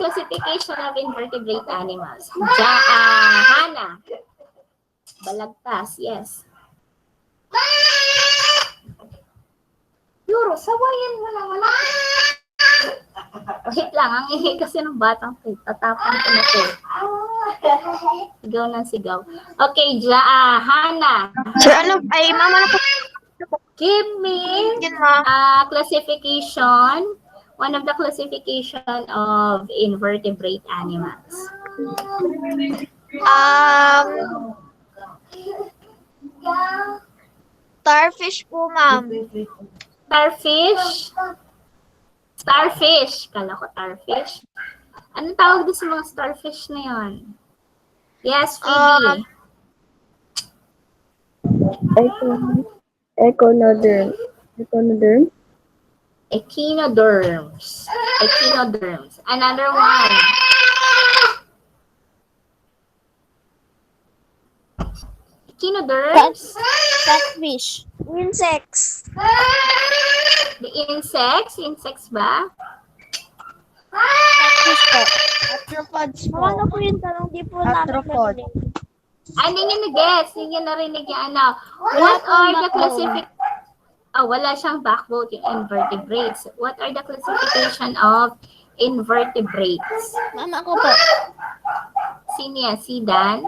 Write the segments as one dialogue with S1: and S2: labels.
S1: classification of invertebrate animals? Hana. Balagtas, yes. Yuro, sawayan mo na, wala. Wait lang, ang ihi kasi ng batang to. Tatapang ko na to. Sigaw ng sigaw. Okay, Hana.
S2: Sir, mama na po.
S1: Give me
S2: Yun, ma.
S1: classification, one of the classification of invertebrate animals.
S2: Starfish po, ma'am.
S1: Starfish. Starfish. Kala ko starfish. Anong tawag doon sa mga starfish na yun? Yes, Phoebe.
S3: Echinoderms.
S1: Echinoderms. Echinoderms. Another one. Echinoderms.
S2: Catfish. Insects.
S1: The insects. Insects ba?
S2: Catfish po. Arthropods po. Ano po yung tanong? Di po
S3: Arthropod.
S1: Hindi nyo na-guess. Hindi nyo narinig yung ano. What are the wala siyang backbone yung invertebrates. What are the classification of invertebrates?
S2: Mama, ako po.
S1: Sino yan? Si Dan?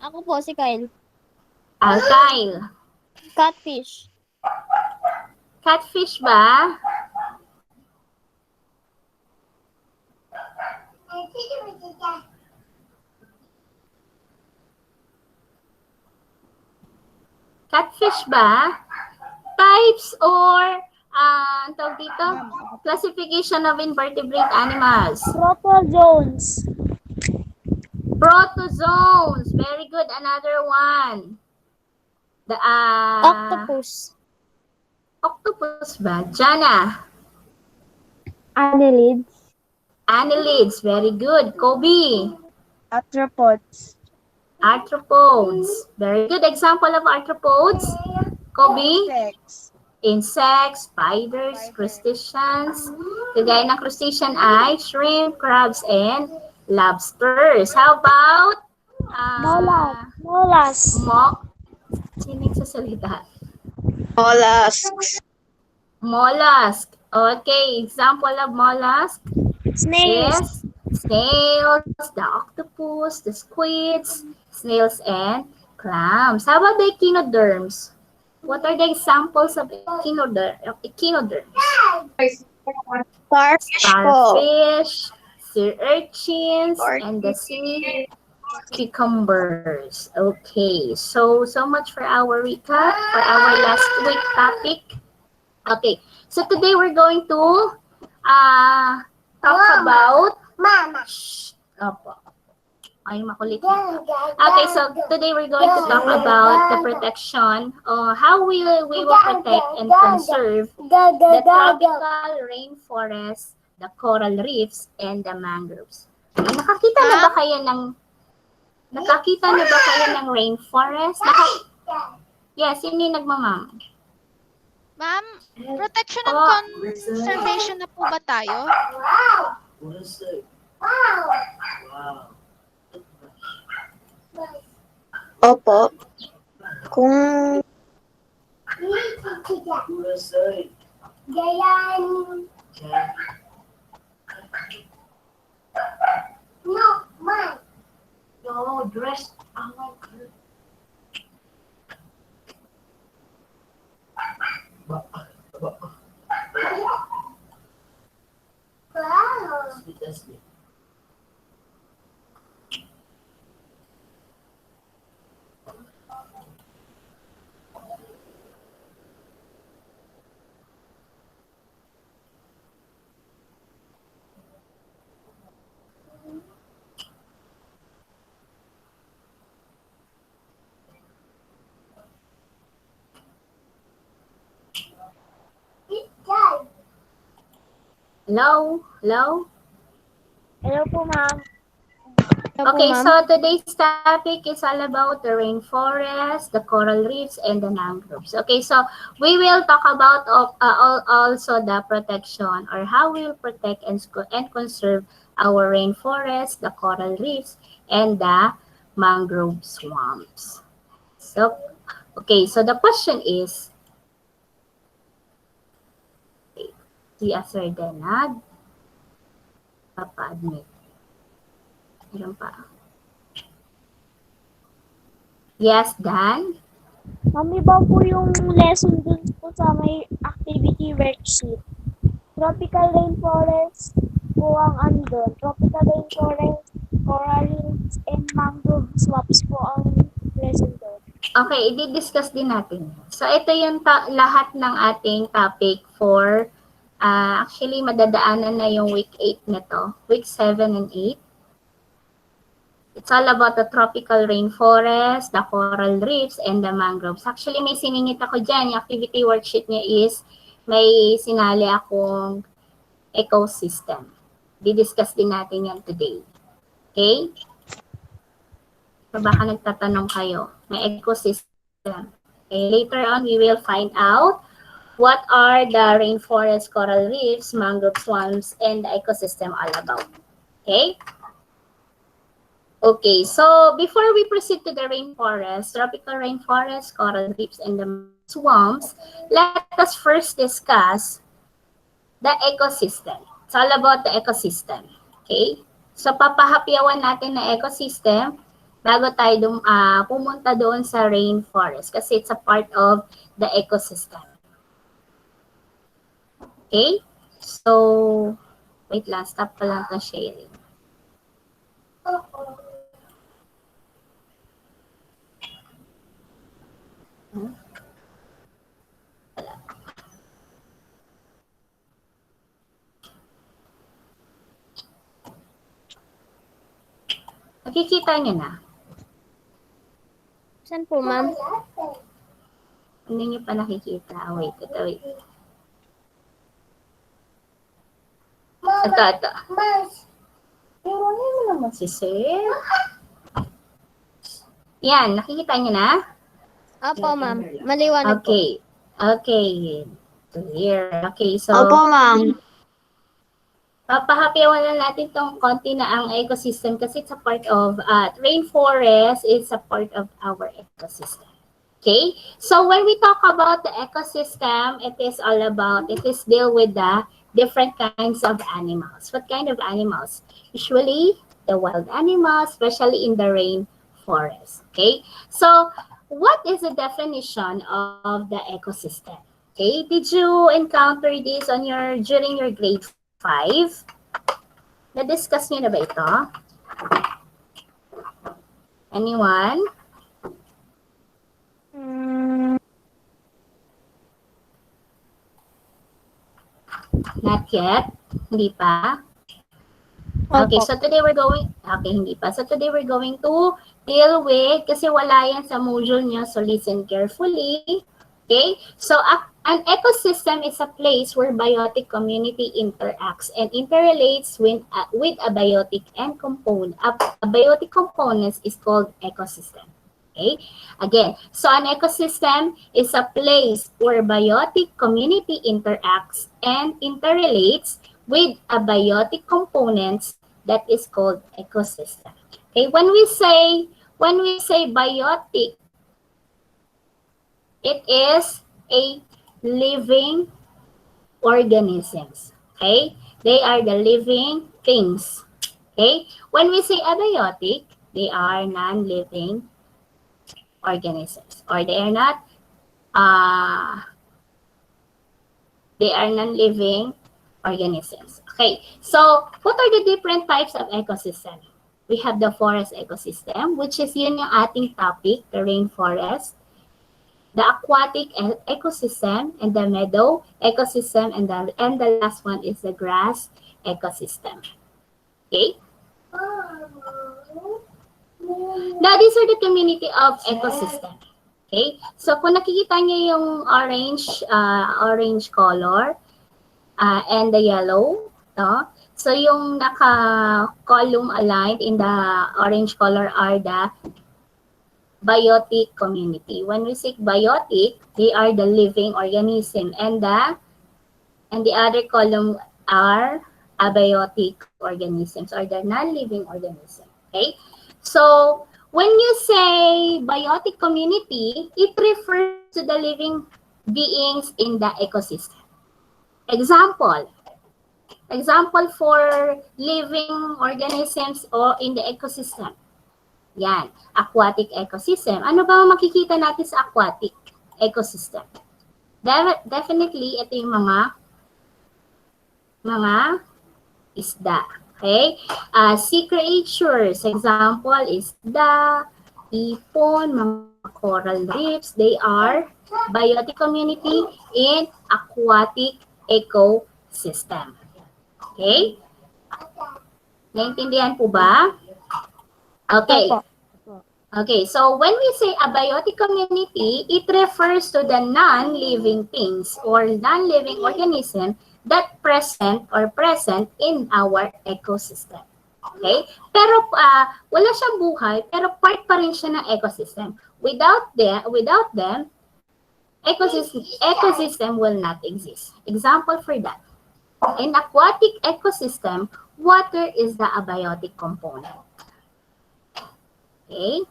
S2: Ako po, si Kyle.
S1: Kyle.
S2: Catfish.
S1: Catfish ba? Catfish ba? Types or ang tawag dito? Classification of invertebrate animals.
S2: Protozoans.
S1: Protozoans. Very good. Another one. The
S2: Octopus.
S1: Octopus ba? Jana.
S3: Annelids.
S1: Annelids. Very good. Kobe.
S3: Arthropods.
S1: Arthropods. Very good. Example of arthropods. Kobe. Insects, spiders, crustaceans. Kagaya ng crustacean ay shrimp, crabs, and lobsters. How about
S2: Mollusks.
S1: Sino yung sasalita?
S2: Mollusks.
S1: Mollusk. Okay, example of mollusk
S2: Snails.
S1: is snails, the octopus, the squids, snails, and clams. How about the echinoderms? What are the examples of echinoderms? Starfish, sea urchins, and the sea cucumbers. Okay, so much for our recap, for our last week topic. Okay, so today we're going to talk about Opo. Ay, makulit. Okay, so today we're going to talk about the protection, how we will protect and conserve the tropical rainforest, the coral reefs, and the mangroves. Nakakita na ba kayo ng rainforest? Yes, yun yung nagmamam.
S4: Ma'am, protection and conservation na po ba tayo?
S2: Opo. Kung
S1: No, dress. Hello? Hello?
S2: Hello po, ma'am.
S1: Okay, so today's topic is all about the rainforest, the coral reefs, and the mangroves. Okay, so we will talk about also the protection or how we will protect and conserve our rainforest, the coral reefs, and the mangrove swamps. So, okay, so the question is, si Sir Denad, papa-admit. Meron pa. Yes, Dan?
S2: Ma'am, iba po yung lesson dun po sa may activity worksheet. Tropical rainforest po ang andun. Tropical rainforest, coral reefs, and mangrove swamps po ang lesson doon.
S1: Okay, i-discuss din natin. So, ito yung lahat ng ating topic for, actually, madadaanan na yung week 8 na to. Week 7 and 8. It's all about the tropical rainforest, the coral reefs, and the mangroves. Actually, may siningit ako dyan. Yung activity worksheet niya is may sinali akong ecosystem. Di-discuss din natin yan today. Okay? So, baka nagtatanong kayo. May ecosystem. Okay, later on, we will find out what are the rainforest, coral reefs, mangrove swamps, and the ecosystem all about. Okay? Okay, so before we proceed to the rainforest, tropical rainforest, coral reefs, and the swamps, let us first discuss the ecosystem. It's all about the ecosystem. Okay? So papahapyawan natin na ecosystem bago tayo pumunta doon sa rainforest kasi it's a part of the ecosystem. Okay? So, wait lang, stop pa lang ka sharing. Nakikita niyo na?
S2: Saan po, ma'am?
S1: Hindi niyo pa nakikita. Wait. Ito. Pero ano mo naman si Sir? Yan, nakikita niyo na?
S2: Opo, ma'am. Maliwanag po.
S1: Okay. Clear. Okay, so
S2: Opo, ma'am.
S1: papahapyawan na natin tong konti na ang ecosystem kasi it's a part of rainforest is a part of our ecosystem. Okay? So when we talk about the ecosystem, it is deal with the different kinds of animals. What kind of animals? Usually the wild animals, especially in the rainforest. Okay? So what is the definition of the ecosystem? Okay? Did you encounter this during your grade 5? Na-discuss niyo na ba ito? Anyone? Not yet? Hindi pa? Okay, so today we're going to deal with, kasi wala yan sa module niyo, so listen carefully. Okay, so an ecosystem is a place where biotic community interacts and interrelates with abiotic and component. Abiotic components is called ecosystem. Okay, again, so an ecosystem is a place where biotic community interacts and interrelates with abiotic components that is called ecosystem. Okay, when we say biotic, it is a living organisms. Okay? They are the living things. Okay? When we say abiotic, they are non-living organisms. Or they are non-living organisms. Okay. So, what are the different types of ecosystem? We have the forest ecosystem, which is yun yung ating topic, the rainforest. The aquatic ecosystem and the meadow ecosystem, and the last one is the grass ecosystem. Okay? Now, these are the community of ecosystem. Okay? So, kung nakikita niyo yung orange color and the yellow, no? So yung naka-column aligned in the orange color are the biotic community. When we say biotic, they are the living organism, and the other column are abiotic organisms or the non-living organism. Okay? So when you say biotic community, it refers to the living beings in the ecosystem. Example for living organisms or in the ecosystem. Yan, aquatic ecosystem. Ano ba ang makikita natin sa aquatic ecosystem? Definitely, ito yung mga isda. Okay? Sea creatures, example, isda, ipon, mga coral reefs, they are biotic community in aquatic ecosystem. Okay? Naintindihan po ba? Okay. Okay, so when we say abiotic community, it refers to the non-living things or non-living organism that present in our ecosystem. Okay? Pero wala siyang buhay, pero part pa rin siya ng ecosystem. Without them, ecosystem will not exist. Example for that. In aquatic ecosystem, water is the abiotic component. Okay?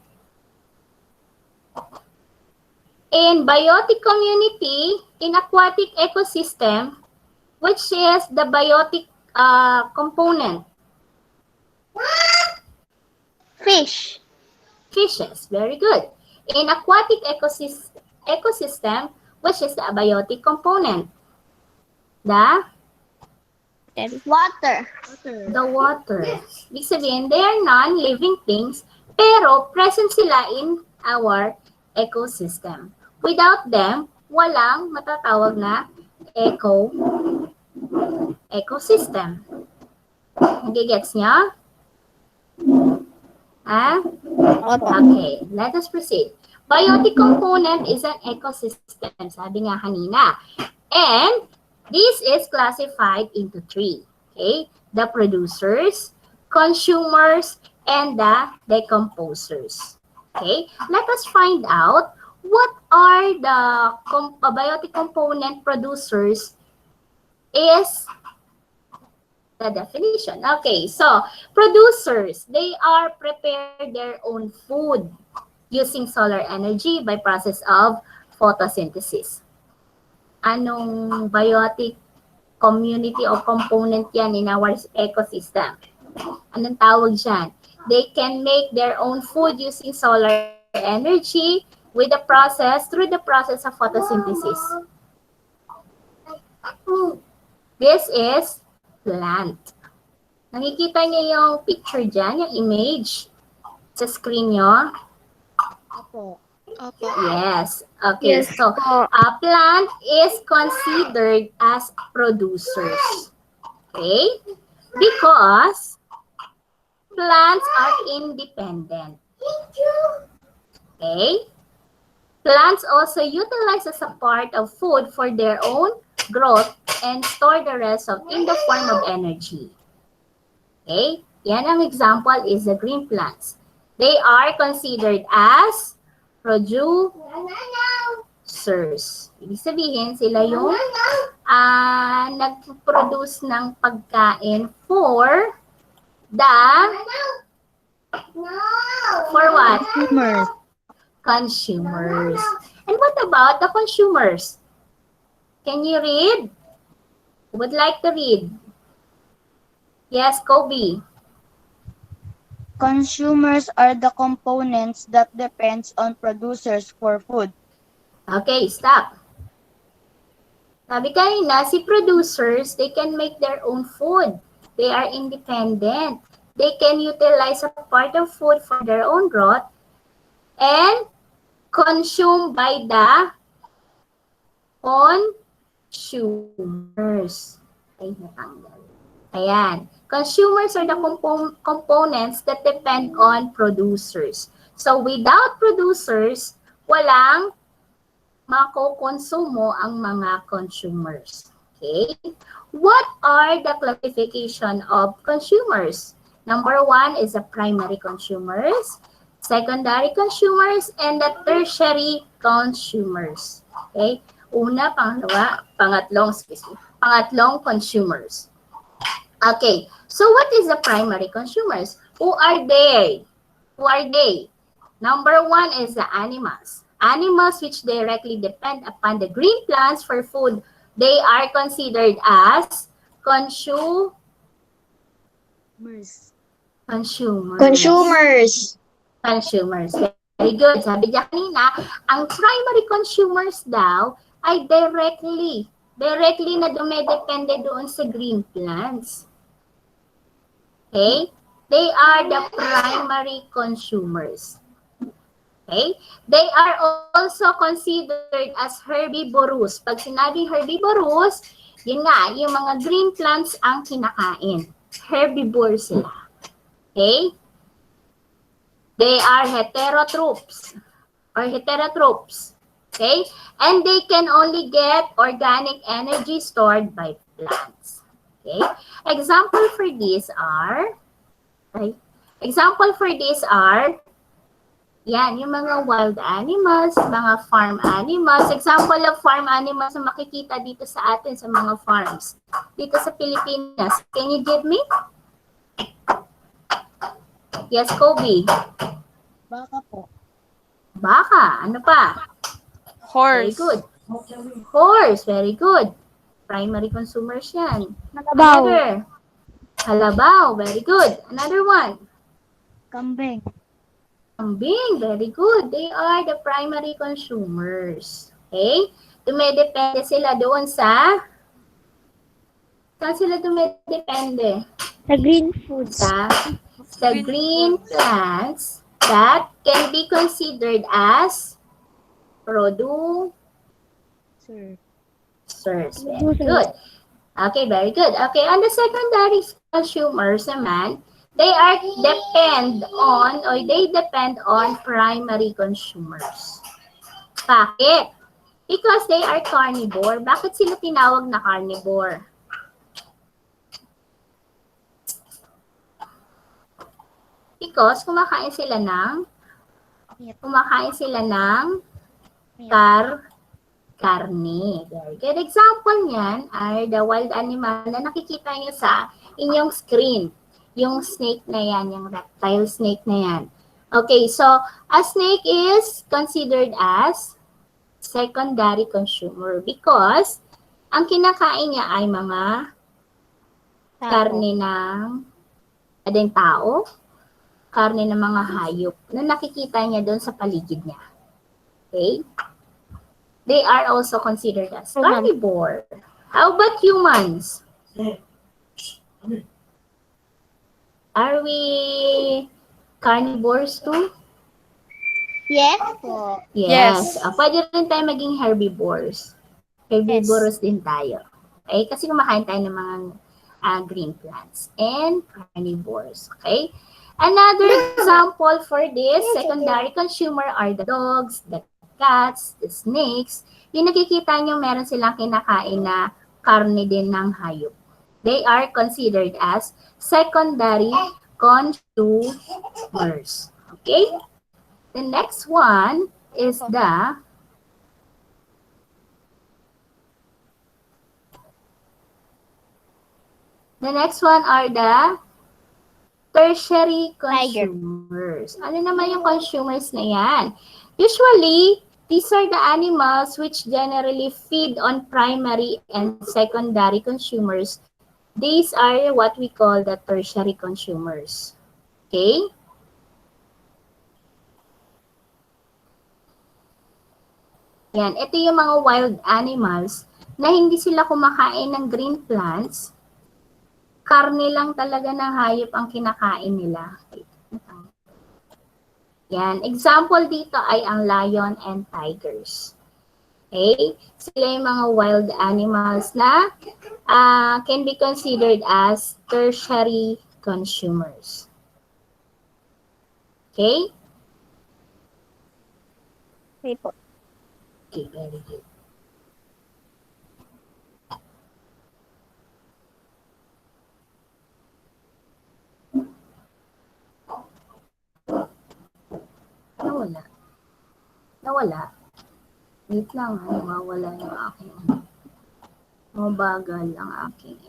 S1: In biotic community, in aquatic ecosystem, which is the biotic component?
S2: Fish.
S1: Fishes, very good. In aquatic ecosystem, which is the abiotic component? The
S2: Water.
S1: water. Ibig sabihin, they are non-living things, pero present sila in our ecosystem. Without them, walang matatawag na ecosystem. Nagigets niyo? Okay, let us proceed. Biotic component is an ecosystem, sabi nga kanina. And this is classified into three. Okay? The producers, consumers, and the decomposers. Okay? Let us find out what are the biotic component producers is the definition. Okay, so producers, they are prepare their own food using solar energy by process of photosynthesis. Anong biotic community or component yan in our ecosystem? Anong tawag dyan? They can make their own food using solar energy through the process of photosynthesis. This is plant. Nakikita niyo yung picture dyan, yung image sa screen nyo?
S2: Opo.
S1: Yes. Okay.
S3: Yes,
S1: So, a plant is considered as producers. Okay? Because plants are independent. Okay? Plants also utilize as a part of food for their own growth and store the rest in the form of energy. Okay? Yan ang example is the green plants. They are considered as producers. Ibig sabihin, sila yung nag-produce ng pagkain for what? Consumers. And what about the consumers? Can you read? Who would like to read? Yes, Kobe.
S3: Consumers are the components that depends on producers for food.
S1: Okay, stop. Sabi kanina, si producers, they can make their own food. They are independent. They can utilize a part of food for their own growth and consumed by the consumers. Ay, natanggal. Ayan. Consumers are the components that depend on producers. So, without producers, walang makokonsumo ang mga consumers. Okay? What are the classification of consumers? Number one is the primary consumers, secondary consumers, and the tertiary consumers. Okay? Una, pangalawa, pangatlong consumers. Okay, so what is the primary consumers? Who are they? Who are they? Number one is the animals. Animals which directly depend upon the green plants for food, they are considered as consumers.
S2: Consumers.
S1: Consumers. Very good. Sabi niya kanina, ang primary consumers daw ay directly na dumedepende doon sa green plants. Okay? They are the primary consumers. Okay? They are also considered as herbivorous. Pag sinabing herbivorous, yun nga, yung mga green plants ang kinakain. Herbivores sila. Okay? They are heterotrophs. Okay? And they can only get organic energy stored by plants. Okay? Example for these are, yan, yung mga wild animals, mga farm animals. Example of farm animals na makikita dito sa atin sa mga farms. Dito sa Pilipinas. Can you give me? Yes, Kobe.
S3: Baka po.
S1: Baka. Ano pa? Very
S4: Horse.
S1: good. Horse. Very good. Primary consumers yan.
S2: Nakabaw.
S1: Another. Halabaw. Very good. Another one.
S3: Kambing.
S1: Kambing, very good. They are the primary consumers. Okay? Dumedepende sila doon sa... Saan sila dumedepende?
S2: Sa green foods.
S1: Sa green plants that can be considered as producers. Very good. Okay, very good. Okay, on the secondary consumers naman, they depend on primary consumers. Bakit? Because they are carnivore. Bakit sila tinawag na carnivore? Because kumakain sila ng karne. Very good. Example niyan are the wild animal na nakikita niyo sa inyong screen. Yung snake na yan, yung reptile snake na yan. Okay, so a snake is considered as secondary consumer because ang kinakain niya ay mga karne ng tao, karne ng mga hayop na nakikita niya doon sa paligid niya. Okay? They are also considered as carnivore. How about humans? Are we carnivores too?
S2: Yes po.
S1: Yes. Pwede rin tayo maging herbivores. Herbivorous din tayo. Okay? Kasi kumakain tayo ng mga green plants and carnivores. Okay? Another example for this secondary consumer are the dogs, the cats, the snakes. Yung nakikita nyo, meron silang kinakain na karne din ng hayop. They are considered as secondary consumers. Okay? The next one is the next one are the tertiary consumers. Ano naman yung consumers na yan? Usually, these are the animals which generally feed on primary and secondary consumers. These are what we call the tertiary consumers. Okay? Yan, ito yung mga wild animals na hindi sila kumakain ng green plants. Karne lang talaga ng hayop ang kinakain nila. Yan, example dito ay ang lion and tigers. Okay? Sila yung mga wild animals na can be considered as tertiary consumers. Okay?
S2: Okay po.
S1: Okay, very good. nawawala. Wait lang, nawawala yung aking mabagal ang aking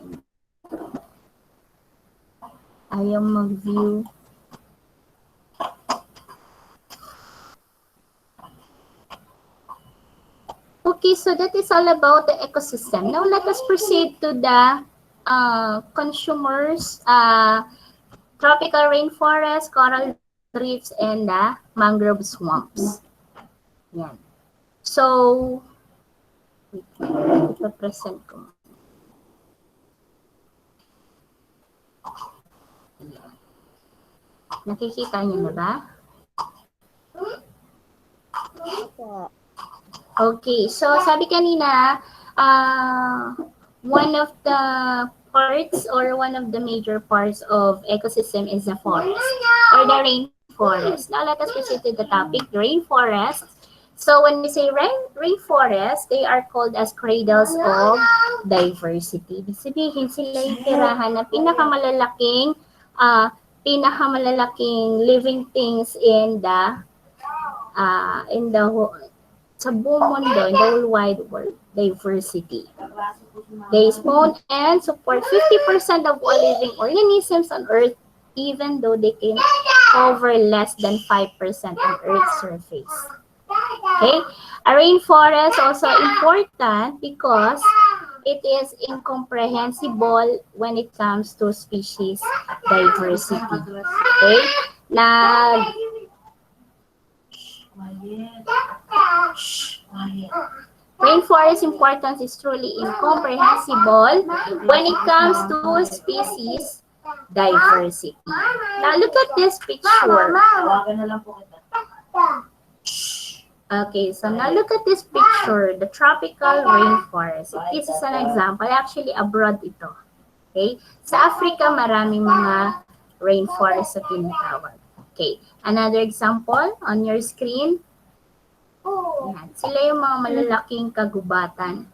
S1: ayaw mag-view. Okay, so that is all about the ecosystem. Now let us proceed to the consumers, tropical rainforest, coral reefs, and the mangrove swamps. Yan. So, ito-present ko. Yan. Nakikita niyo na ba? Okay, so sabi kanina, one of the parts or one of the major parts of ecosystem is the forest or the rainforest. Now let us proceed to the topic, rainforest. So when we say rainforest, they are called as cradles of diversity. Ibig sabihin, sila yung tirahan ng pinakamalalaking living things in the sa buong mundo, in the whole wide world, diversity. They spawn and support 50% of all living organisms on Earth, even though they can cover less than 5% of Earth's surface. Okay? A rainforest also important because it is incomprehensible when it comes to species diversity. Okay? Rainforest importance is truly incomprehensible when it comes to species diversity. Now look at this picture. Okay, so now look at this picture, the tropical rainforest. This is an example, actually abroad ito. Okay? Sa Africa, maraming mga rainforest sa tinatawag. Okay, another example on your screen. Yan. Sila yung mga malalaking kagubatan.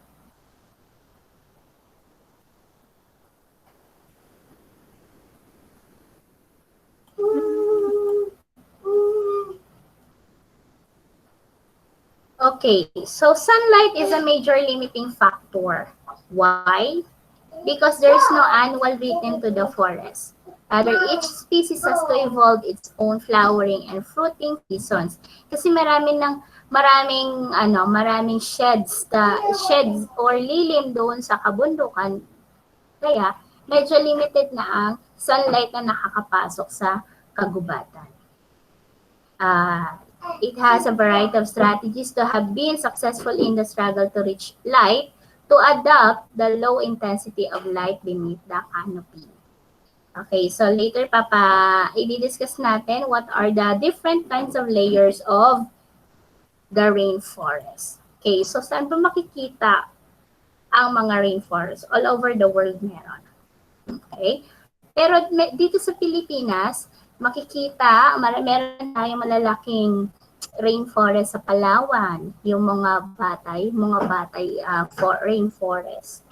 S1: Okay, so sunlight is a major limiting factor. Why? Because there is no annual rhythm to the forest. Rather, each species has to evolve its own flowering and fruiting seasons. Kasi maraming sheds or lilim doon sa kabundukan. Kaya, medyo limited na ang sunlight na nakakapasok sa kagubatan. It has a variety of strategies to have been successful in the struggle to reach light to adapt the low intensity of light beneath the canopy. Okay, so later i-discuss natin what are the different kinds of layers of the rainforest. Okay, so saan ba makikita ang mga rainforest? All over the world meron. Okay? Pero dito sa Pilipinas, makikita, meron tayong malalaking rainforest sa Palawan, yung mga batay for rainforest.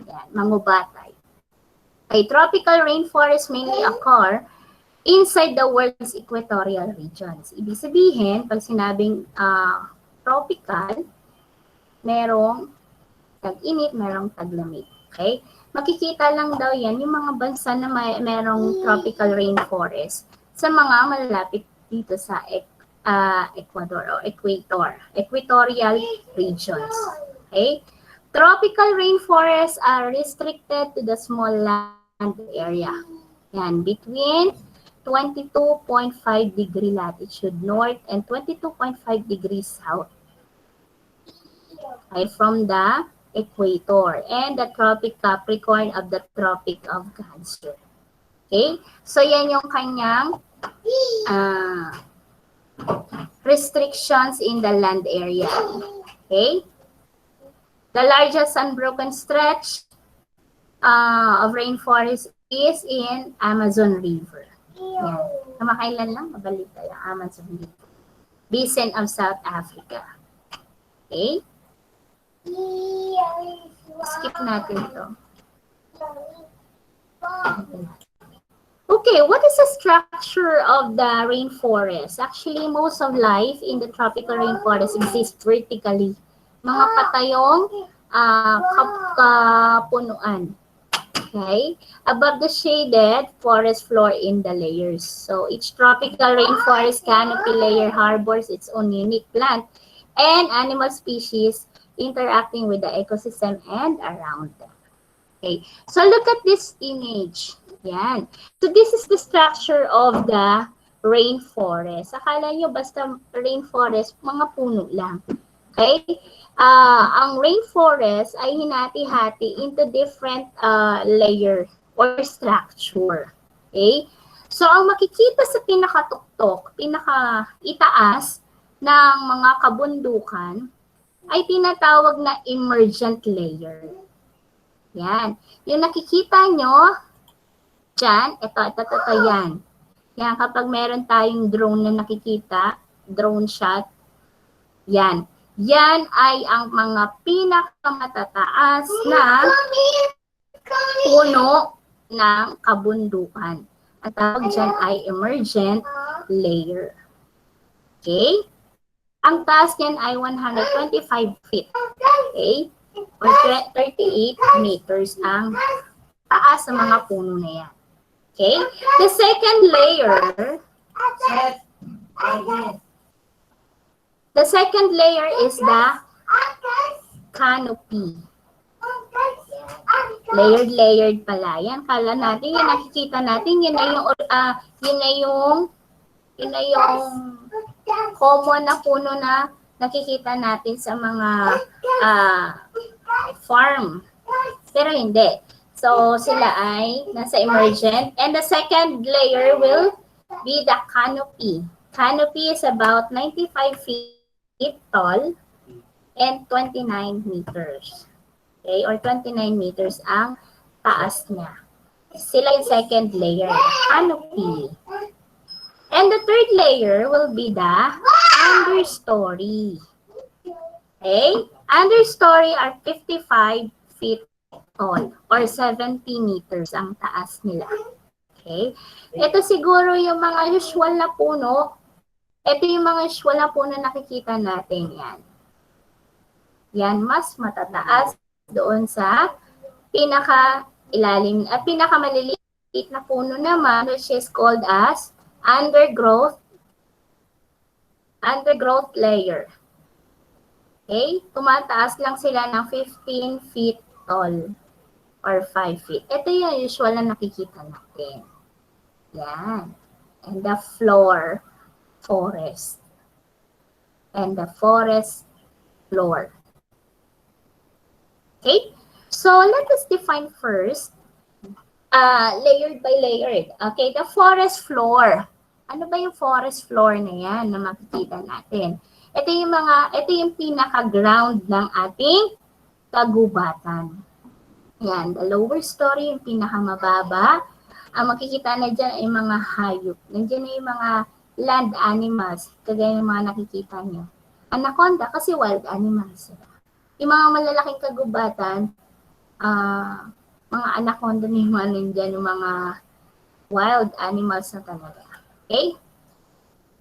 S1: Yan, mangubatay. A tropical rainforest mainly occur inside the world's equatorial regions. Ibig sabihin, pag sinabing tropical, merong tag-init, merong taglamig. Okay? Makikita lang daw yan yung mga bansa na merong tropical rainforest sa mga malalapit dito sa Ecuador o equatorial regions. Okay? Tropical rainforests are restricted to the small land area. Yan, between 22.5 degree latitude north and 22.5 degrees south. Okay, from the equator and the tropic Capricorn of the Tropic of Cancer. Okay? So, yan yung kanyang restrictions in the land area. Okay? The largest unbroken stretch of rainforest is in Amazon River. Yan. Kamakailan lang, mabalita yung Amazon River. Basin of South Africa. Okay? Skip natin ito. Okay. Okay, what is the structure of the rainforest? Actually, most of life in the tropical rainforest exists vertically. Mga patayong kapunuan. Okay? Above the shaded forest floor in the layers. So each tropical rainforest canopy layer harbors its own unique plant and animal species interacting with the ecosystem and around them. Okay, so look at this image. Yan. So this is the structure of the rainforest. Akala nyo basta rainforest, mga puno lang. Okay? Ang rainforest ay hinati-hati into different layer or structure. Okay? So ang makikita sa pinakatuktok, pinaka-itaas ng mga kabundukan ay tinatawag na emergent layer. Yan. Yung nakikita nyo, dyan, ito, yan. Yan, kapag meron tayong drone na nakikita, drone shot, yan. Yan ay ang mga pinakamatataas na puno ng kabundukan. Ang tawag dyan ay emergent layer. Okay? Ang taas niyan ay 125 feet. Okay? Or 38 meters ang taas sa mga puno na yan. Okay? The second layer is the canopy. Layered pala. Yan, kala natin, yung nakikita natin, yun na yung common na puno na nakikita natin sa mga farm. Pero hindi. So, sila ay nasa emergent. And the second layer will be the canopy. Canopy is about 95 feet tall and 29 meters. Okay? Or 29 meters ang taas niya. Sila yung second layer, canopy. And the third layer will be the understory. Okay? Understory are 55 feet tall or 70 meters ang taas nila. Okay? Ito siguro yung mga usual na puno. Ito yung mga usual na puno na nakikita natin. Yan. Yan, mas matataas doon sa pinaka-ilalim, pinaka-maliliit na puno naman, which is called as undergrowth layer. Okay? Tumataas lang sila ng 15 feet tall or 5 feet. Ito yung usual na nakikita natin. Yan. And the floor forest. And the forest floor. Okay? So, let us define first layered by layered. Okay, the forest floor. Ano ba yung forest floor na yan na makikita natin? Ito yung pinaka-ground ng ating kagubatan. Yan, the lower story, yung pinakamababa. Ang makikita na dyan ay mga hayop. Nandiyan na yung mga land animals, kagaya ng mga nakikita nyo. Anaconda, kasi wild animals. Yung mga malalaking kagubatan, mga anaconda na yung mga nandyan, yung mga wild animals na talaga. Okay?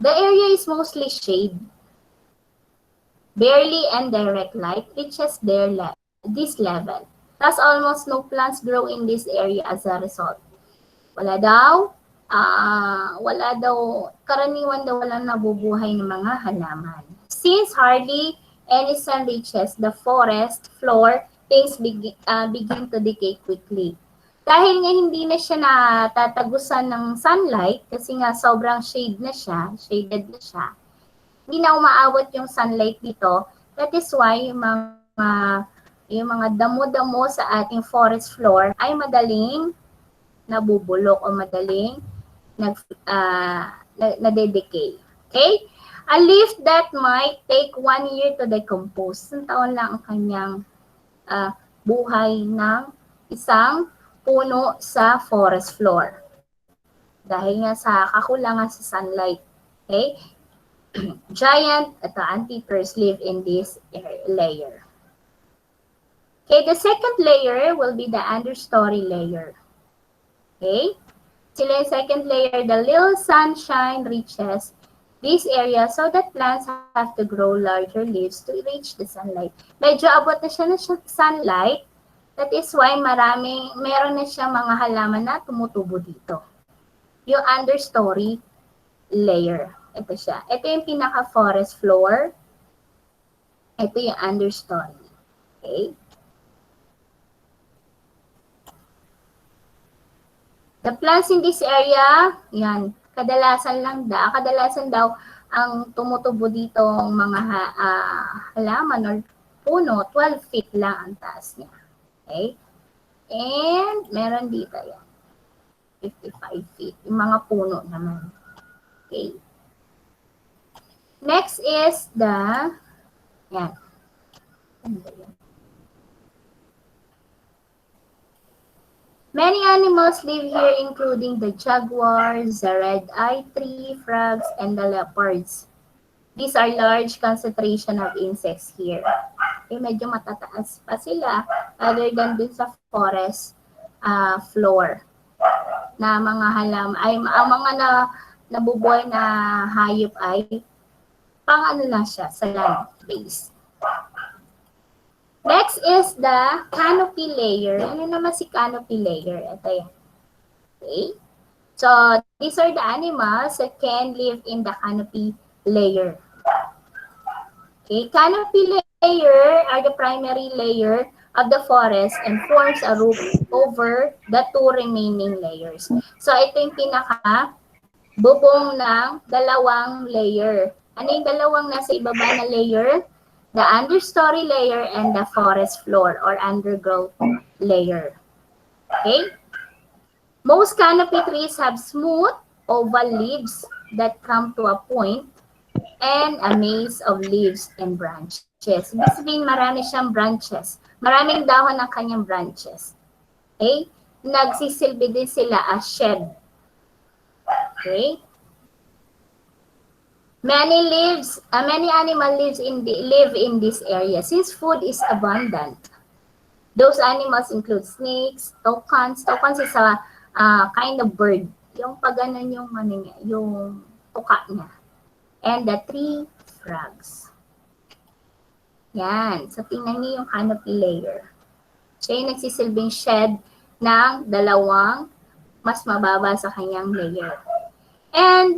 S1: The area is mostly shade. Barely and direct light reaches this level. Thus, almost no plants grow in this area as a result. Wala daw, karaniwan daw walang nabubuhay ng mga halaman. Since hardly any sun reaches the forest floor, things begin to decay quickly. Dahil nga hindi na siya natatagusan ng sunlight, kasi nga sobrang shaded na siya, hindi na umaabot yung sunlight dito. That is why yung mga damo-damo sa ating forest floor ay madaling nabubulok o madaling nadedecay. Okay? A leaf that might take 1 year to decompose. Isang taon lang ang kanyang buhay ng isang puno sa forest floor. Dahil nga sa kakulangan sa sunlight. Okay? Giant anthers live in this layer. Okay, the second layer will be the understory layer. Okay? Sila yung second layer, the little sunshine reaches this area so that plants have to grow larger leaves to reach the sunlight. Medyo abot na siya ng sunlight. That is why meron na siya mga halaman na tumutubo dito. Yung understory layer. Ito siya. Ito yung pinaka-forest floor. Ito yung understory. Okay? The plants in this area, yan, kadalasan daw ang tumutubo dito mga halaman or puno, 12 feet lang ang taas niya. Okay? And meron dito yan, 55 feet. Yung mga puno naman. Okay. Next is the, yan. Many animals live here, including the jaguars, the red-eyed tree frogs, and the leopards. These are large concentration of insects here. Okay, medyo matataas pa sila other than dun sa forest floor na mga ang mga nabubuhay na hayop ay pang ano lang siya sa land base. Next is the canopy layer. Ano naman si canopy layer? Ito yan. Okay. So, these are the animals that can live in the canopy layer. Okay. Canopy layer are the primary layer of the forest and forms a roof over the two remaining layers. So, ito yung pinaka-bubong ng dalawang layer. Ano yung dalawang nasa ibaba na layer? The understory layer and the forest floor or undergrowth layer. Okay? Most canopy trees have smooth oval leaves that come to a point and a maze of leaves and branches. Ibig sabihin, marami siyang branches. Maraming dahon ng kanyang branches. Okay? Nagsisilbi din sila as shed. Okay? Many animals live in this area since food is abundant. Those animals include snakes, toucans. Toucans is a kind of bird. Yung pag ganun yung yung tuka niya. And the tree frogs. Yan. So, tingnan niyo yung canopy layer. Siya yung nagsisilbing shed ng dalawang mas mababa sa kanyang layer. And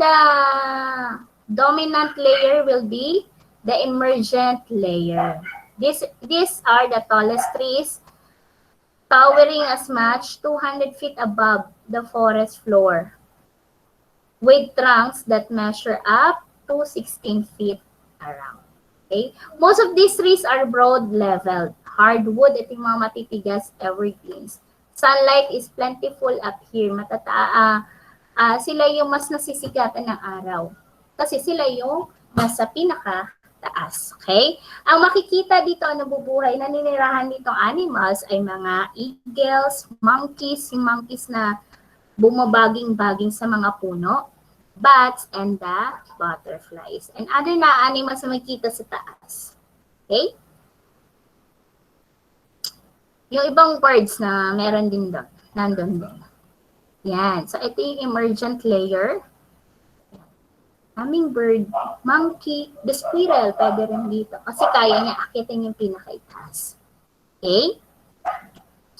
S1: dominant layer will be the emergent layer. These are the tallest trees, towering as much 200 feet above the forest floor, with trunks that measure up to 16 feet around. Okay? Most of these trees are broad-leveled, hardwood, ito yung mga matitigas evergreens. Sunlight is plentiful up here. Sila yung mas nasisigatan ng araw. Kasi sila yung nasa pinaka-taas. Okay? Ang makikita dito, nabubuhay, naninirahan ditong animals ay mga eagles, monkeys, yung monkeys na bumabaging-baging sa mga puno, bats, and the butterflies. And other na animals na makikita sa taas. Okay? Yung ibang birds na meron din doon, nandun din. Yan. So, ito yung emergent layer. Hummingbird, monkey, the squirrel, pwede rin dito. Kasi kaya niya akitin yung pinaka-itaas. Okay?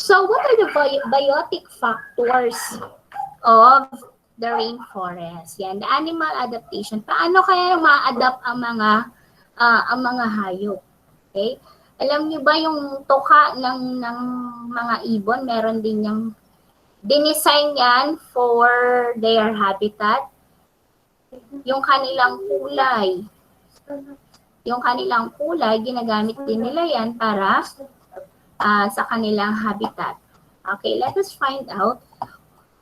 S1: So, what are the biotic factors of the rainforest? Yan, the animal adaptation. Paano kaya ma-adapt ang mga hayop? Okay? Alam niyo ba yung tuka ng mga ibon, meron din yung dinesign yan for their habitat. Yung kanilang kulay. Yung kanilang kulay, ginagamit din nila yan para sa kanilang habitat. Okay, let us find out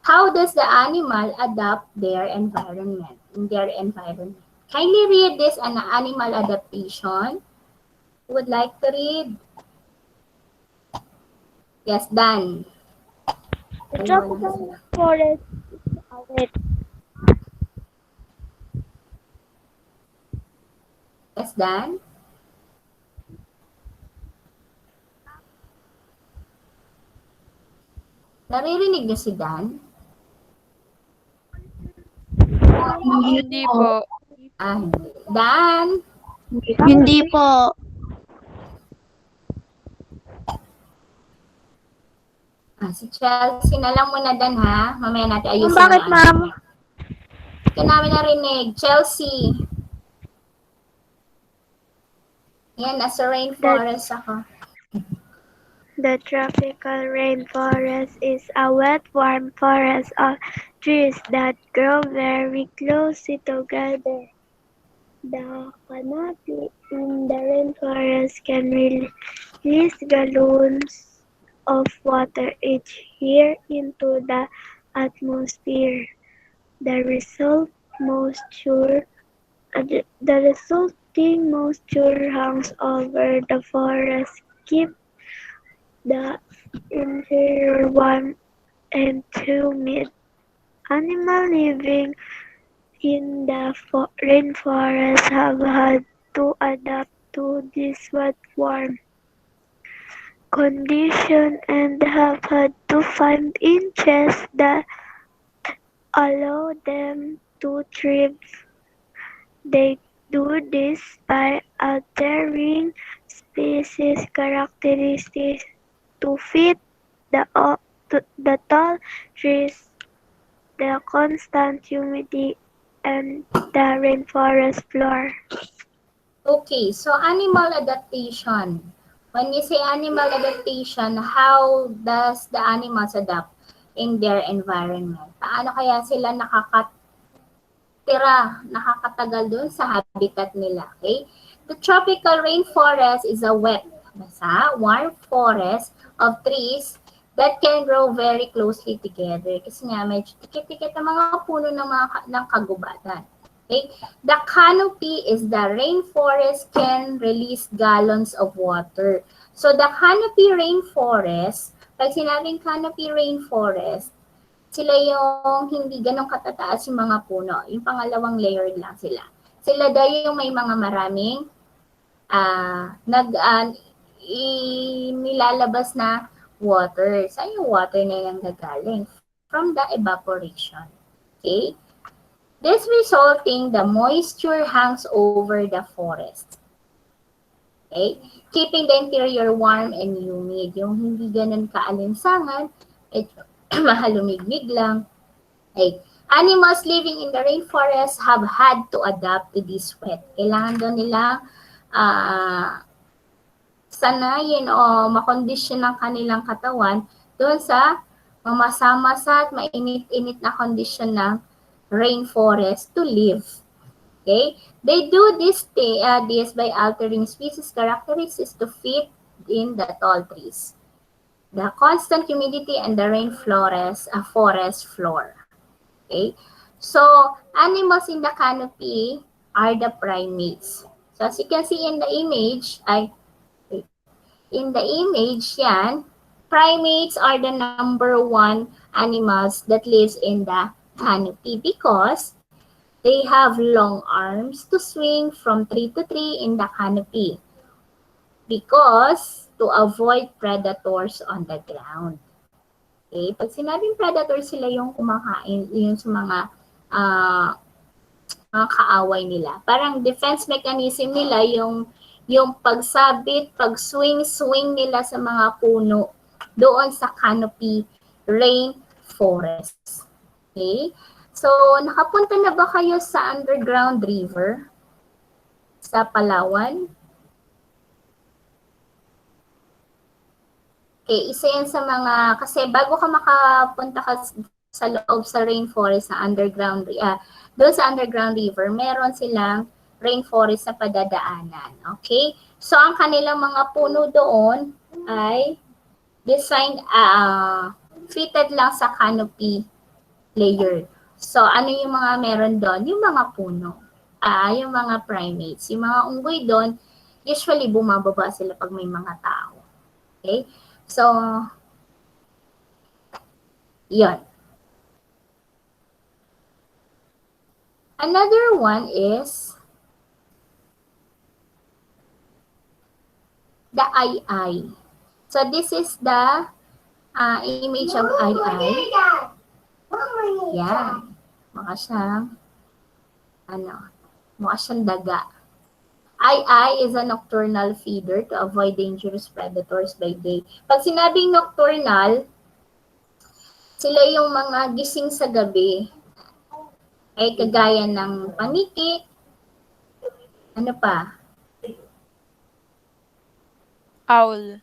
S1: how does the animal adapt their environment, in their environment. Kindly read this on animal adaptation. Who would like to read? Yes, Dan.
S2: The tropical forest is wet.
S1: Yes, Dan? Naririnig niyo si Dan?
S4: Hindi po.
S1: Hindi. Dan?
S3: Hindi po.
S1: Si Chelsea na lang muna, Dan, ha? Mamaya natin ayusin
S2: Bakit,
S1: yung
S2: ma'am?
S1: Hindi ka namin narinig. Chelsea. Yan, nasa rainforest ako.
S2: The tropical rainforest is a wet, warm forest of trees that grow very closely together. The canopy in the rainforest can release gallons of water each year into the atmosphere. The resulting moisture hangs over the forest, keep the interior warm and humid. Animals living in the rainforest have had to adapt to this wet, warm condition and have had to find niches that allow them to thrive. They do this by altering species characteristics to fit the tall trees, the constant humidity, and the rainforest floor.
S1: Okay, so animal adaptation. When you say animal adaptation, how does the animals adapt in their environment? Paano kaya sila nakakatagal dun sa habitat nila? Okay? The tropical rainforest is a wet, warm forest of trees that can grow very closely together. Kasi nga, medyo tikit-tikit ang mga puno ng kagubatan. Okay? The canopy is the rainforest can release gallons of water. So the canopy rainforest, pag sinabing canopy rainforest, sila yung hindi ganong katataas yung mga puno. Yung pangalawang layer lang sila. Sila dahil yung may mga maraming nilalabas na water. Saan yung water na yung gagaling? From the evaporation. Okay? This resulting the moisture hangs over the forest. Okay? Keeping the interior warm and humid. Yung hindi ganun kaalinsangan, mahalumigmig lang. Okay. Animals living in the rainforest have had to adapt to this wet. Kailangan daw nila sanayin o makondisyon ng kanilang katawan doon sa mamasa-masa at mainit-init na kondisyon ng rainforest to live. Okay? They do this by altering species characteristics to fit in the tall trees. The constant humidity and the forest floor. Okay? So, animals in the canopy are the primates. So, as you can see in the image, yan, primates are the number one animals that lives in the canopy because they have long arms to swing from tree to tree in the canopy because to avoid predators on the ground. Okay? Pag sinabing predator, sila yung kumakain, yung sa mga kaaway nila. Parang defense mechanism nila yung pagsabit, pag-swing nila sa mga puno doon sa canopy rainforest. Okay? So, nakapunta na ba kayo sa underground river sa Palawan? Okay, isa yan sa mga, kasi bago ka makapunta ka sa loob sa rainforest, sa underground, doon sa underground river, meron silang rainforest sa padadaanan. Okay? So, ang kanilang mga puno doon ay designed, fitted lang sa canopy layer. So, ano yung mga meron doon? Yung mga puno. Yung mga primates. Yung mga unggoy doon, usually bumababa sila pag may mga tao. Okay? So, yun. Another one is the eye. So, this is the image of eye. Yan. Maka siyang mukha siyang daga. Ai is a nocturnal feeder to avoid dangerous predators by day. Pag sinabing nocturnal, sila yung mga gising sa gabi. Ay kagaya ng paniki, ano pa?
S5: Owl.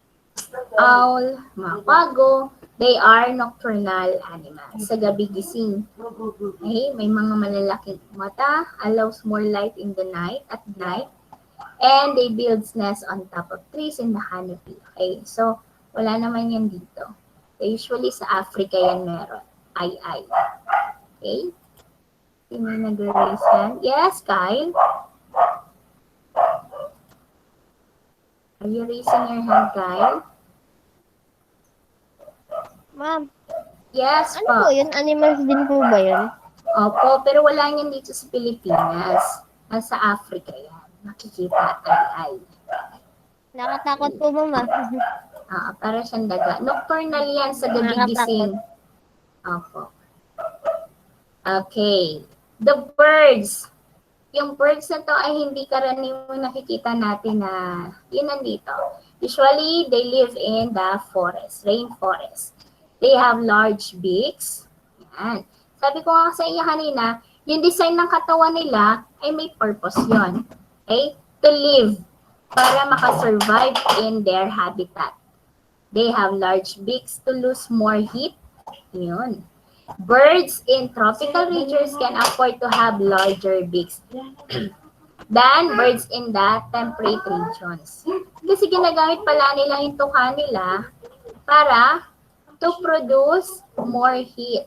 S1: Owl, mga kwago, they are nocturnal animals. Sa gabi gising. Okay? May mga malalaking mata, allows more light in the night, at night, and they build nests on top of trees in the canopy. Okay? So, wala naman yan dito. Usually sa Africa yan meron. Ay. Okay? Sino nag-raise hand? Yes, Kyle? Are you raising your hand, Kyle?
S2: Ma'am,
S1: Yes
S2: ano
S1: po.
S2: po yun? Animals din po ba yun?
S1: Opo, pero wala yan dito sa Pilipinas. Nasa Africa yan. Makikita, ay.
S2: Nakatakot po ba, ma'am?
S1: Para siyang daga. Nocturnal yan sa gabi gising. Opo. Okay. The birds. Yung birds na to ay hindi karaniwang nakikita natin na yun nandito. Usually, they live in the forest, rainforest. They have large beaks. Yan. Sabi ko nga sa inyo kanina, yung design ng katawan nila ay may purpose yon. Okay? To live. Para makasurvive in their habitat. They have large beaks to lose more heat. Yun. Birds in tropical regions can afford to have larger beaks than birds in the temperate regions. Kasi ginagamit pala nila yung tuka nila para to produce more heat.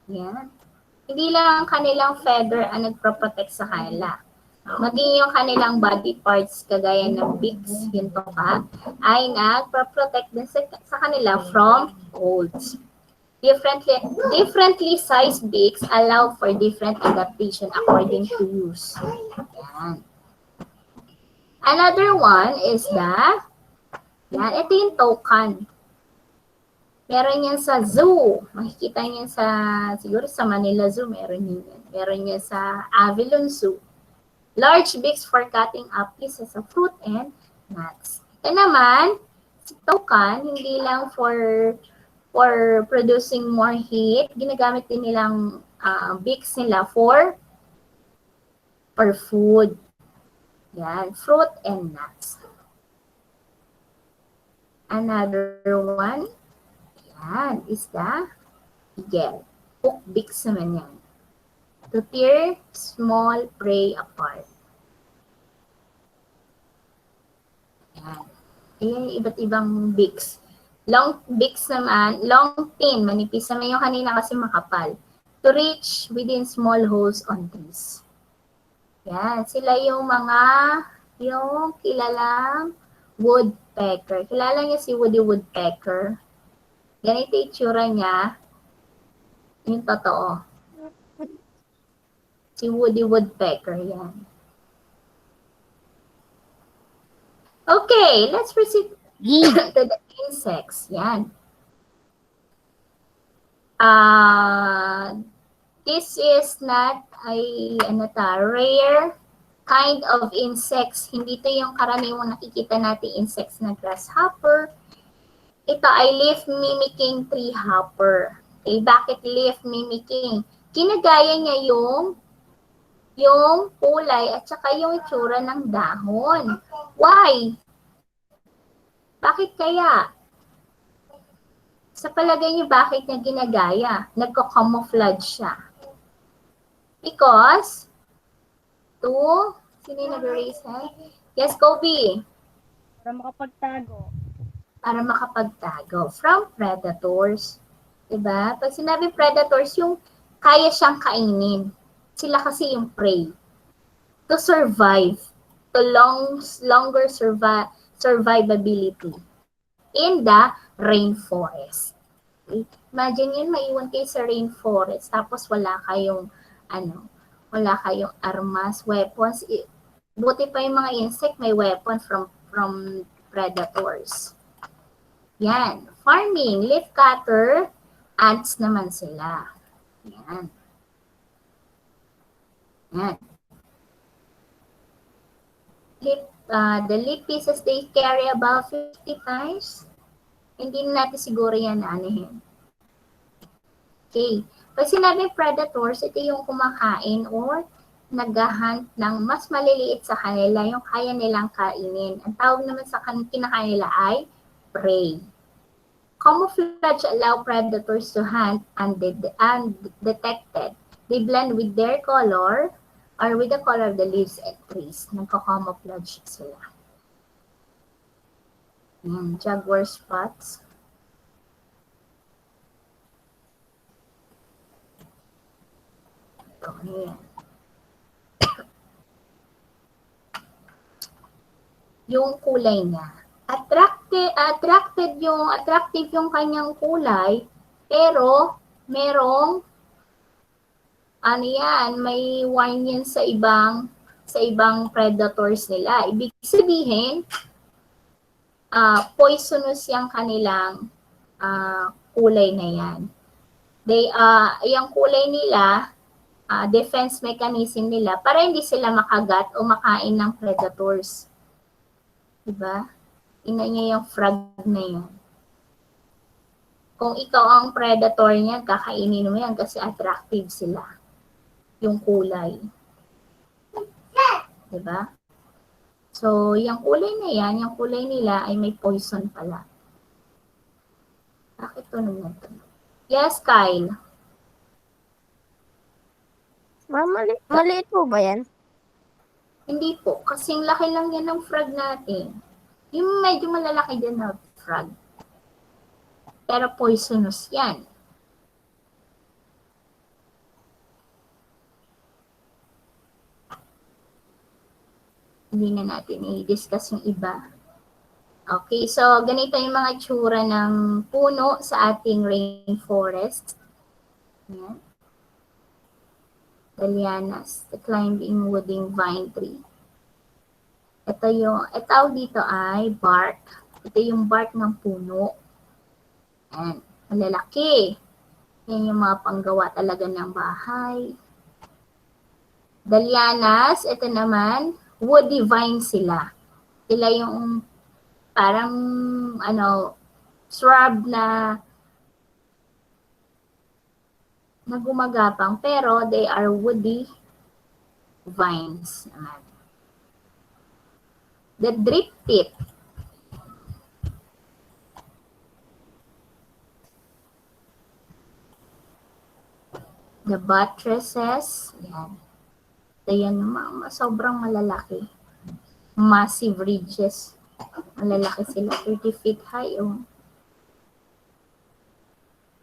S1: Yan. Hindi lang ang kanilang feather ang nagproprotect sa kanila. Maging yung kanilang body parts kagaya ng beaks, yung tuka, ay nagproprotect din sa kanila from colds. Differently sized beaks allow for different adaptation according to use. Yan. Another one is ito yung toucan. Meron yan sa zoo. Makikita niyan siguro sa Manila Zoo, meron yan. Meron yan sa Avilon Zoo. Large beaks for cutting up pieces of fruit and nuts. Ito naman, si toucan, hindi lang for producing more heat, ginagamit din nilang beaks nila for food. Yan, fruit and nuts. Another one, yan, is the eagle. Hook beaks naman yan. To tear small prey apart. Yan. Ayan, iba't ibang beaks. Long beaks naman, long fin, manipis naman yung kanina kasi makapal. To reach within small holes on trees. Yan, sila yung kilalang woodpecker. Kilala niyo si Woody Woodpecker? Ganito yung itsura niya. Yung totoo. Si Woody Woodpecker, yan. Okay, let's proceed to the insects. Yan. This is not a rare kind of insects. Hindi ito yung karaniwang nakikita natin insects na grasshopper. Ito ay leaf mimicking tree hopper. Okay, bakit leaf mimicking? Kinagaya niya yung kulay at saka yung itsura ng dahon. Why? Bakit kaya? Sa palagay niyo, bakit niya ginagaya? Nagko-camouflage siya. Because, sino yung nag-raise hand? Yes, Kobe.
S3: Para makapagtago.
S1: Para makapagtago from predators. Diba? Pag sinabi predators, yung kaya siyang kainin. Sila kasi yung prey. To survive. To longer survivability in the rainforest. Okay? Imagine yun, maiwan kayo sa rainforest, tapos wala kayong armas, weapons. Buti pa yung mga insect, may weapon from predators. Yan. Farming, leaf cutter, ants naman sila. Yan. Yan. the leaf pieces, they carry about 50 times. Hindi natin siguro yan aanihin. Okay. Pag sinabing predators, ito yung kumakain or naghahunt ng mas maliliit sa kanila, yung kaya nilang kainin. Ang tawag naman sa kinakain nila ay prey. Camouflage allow predators to hunt undetected. They blend with their color or with the color of the leaves and trees. Nagko-camouflage sila. Yan, jaguar spots. Ito, yan. Yung kulay niya. Attractive yung kanyang kulay, pero merong may warning yan sa ibang predators nila. Ibig sabihin, poisonous yung kanilang kulay na yan. Yung kulay nila, defense mechanism nila para hindi sila makagat o makain ng predators. Diba? Tingnan niyo yung frog na yun. Kung ikaw ang predator niya, kakainin mo yan kasi attractive sila. Yung kulay. Diba? So, yung kulay na yan, yung kulay nila ay may poison pala. Bakit tunog na ito? Yes, Kyle.
S2: Ma'am, maliit po ba yan?
S1: Hindi po. Kasing laki lang yan ng frog natin. Yung medyo malalaki din na frog. Pero poisonous yan. Hindi na natin i-discuss yung iba. Okay, so ganito yung mga tsura ng puno sa ating rainforest. Yan. Dahlianas, the climbing wooding vine tree. Ito dito ay bark. Ito yung bark ng puno. Yan, malalaki. Yan yung mga panggawa talaga ng bahay. Dahlianas, ito naman, woody vine sila. Sila yung parang shrub na gumagapang, pero they are woody vines naman. The drip tip. The buttresses. Yan. Ito yan, sobrang malalaki. Massive ridges. Malalaki sila. 30 feet high. Oh.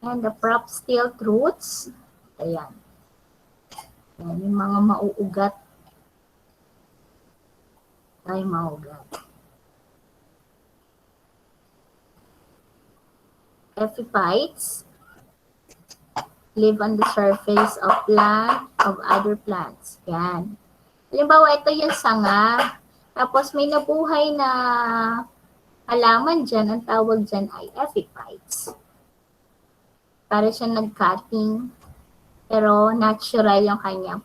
S1: And the prop steel roots. Ayan. Yan, yung mga mauugat. Ay, mauugat. Epiphytes live on the surface of other plants. Yan. Halimbawa, ito yung sanga. Tapos may nabuhay na halaman dyan. Ang tawag dyan ay epiphytes. Para siya nag-cutting. Pero natural yung kanyang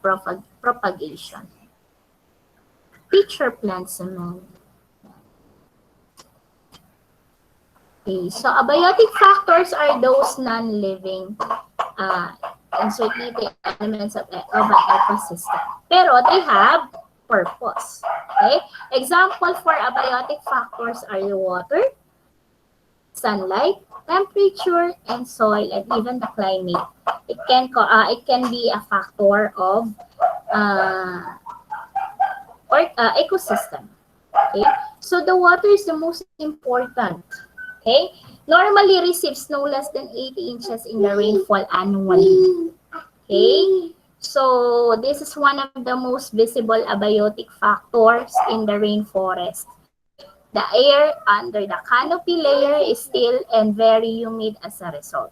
S1: propagation. Pitcher plants naman. Okay, so abiotic factors are those non-living unsubstituted elements of an ecosystem. Pero they have purpose. Okay? Example for abiotic factors are the water, sunlight, temperature, and soil, and even the climate. It can be a factor of ecosystem. Okay? So the water is the most important. Okay? Normally receives no less than 80 inches in the rainfall annually. Okay? So this is one of the most visible abiotic factors in the rainforest. The air under the canopy layer is still and very humid as a result.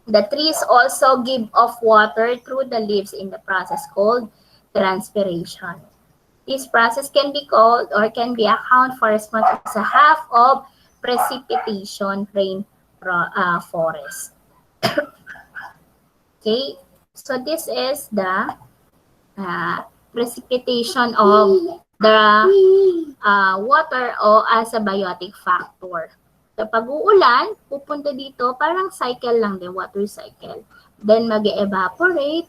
S1: The trees also give off water through the leaves in the process called transpiration. This process can be called or can be accounted for as much as a half of precipitation forest. Okay, so this is the precipitation of the water o as a biotic factor. So, pag uulan, pupunta dito, parang cycle lang din, water cycle. Then, mag-evaporate,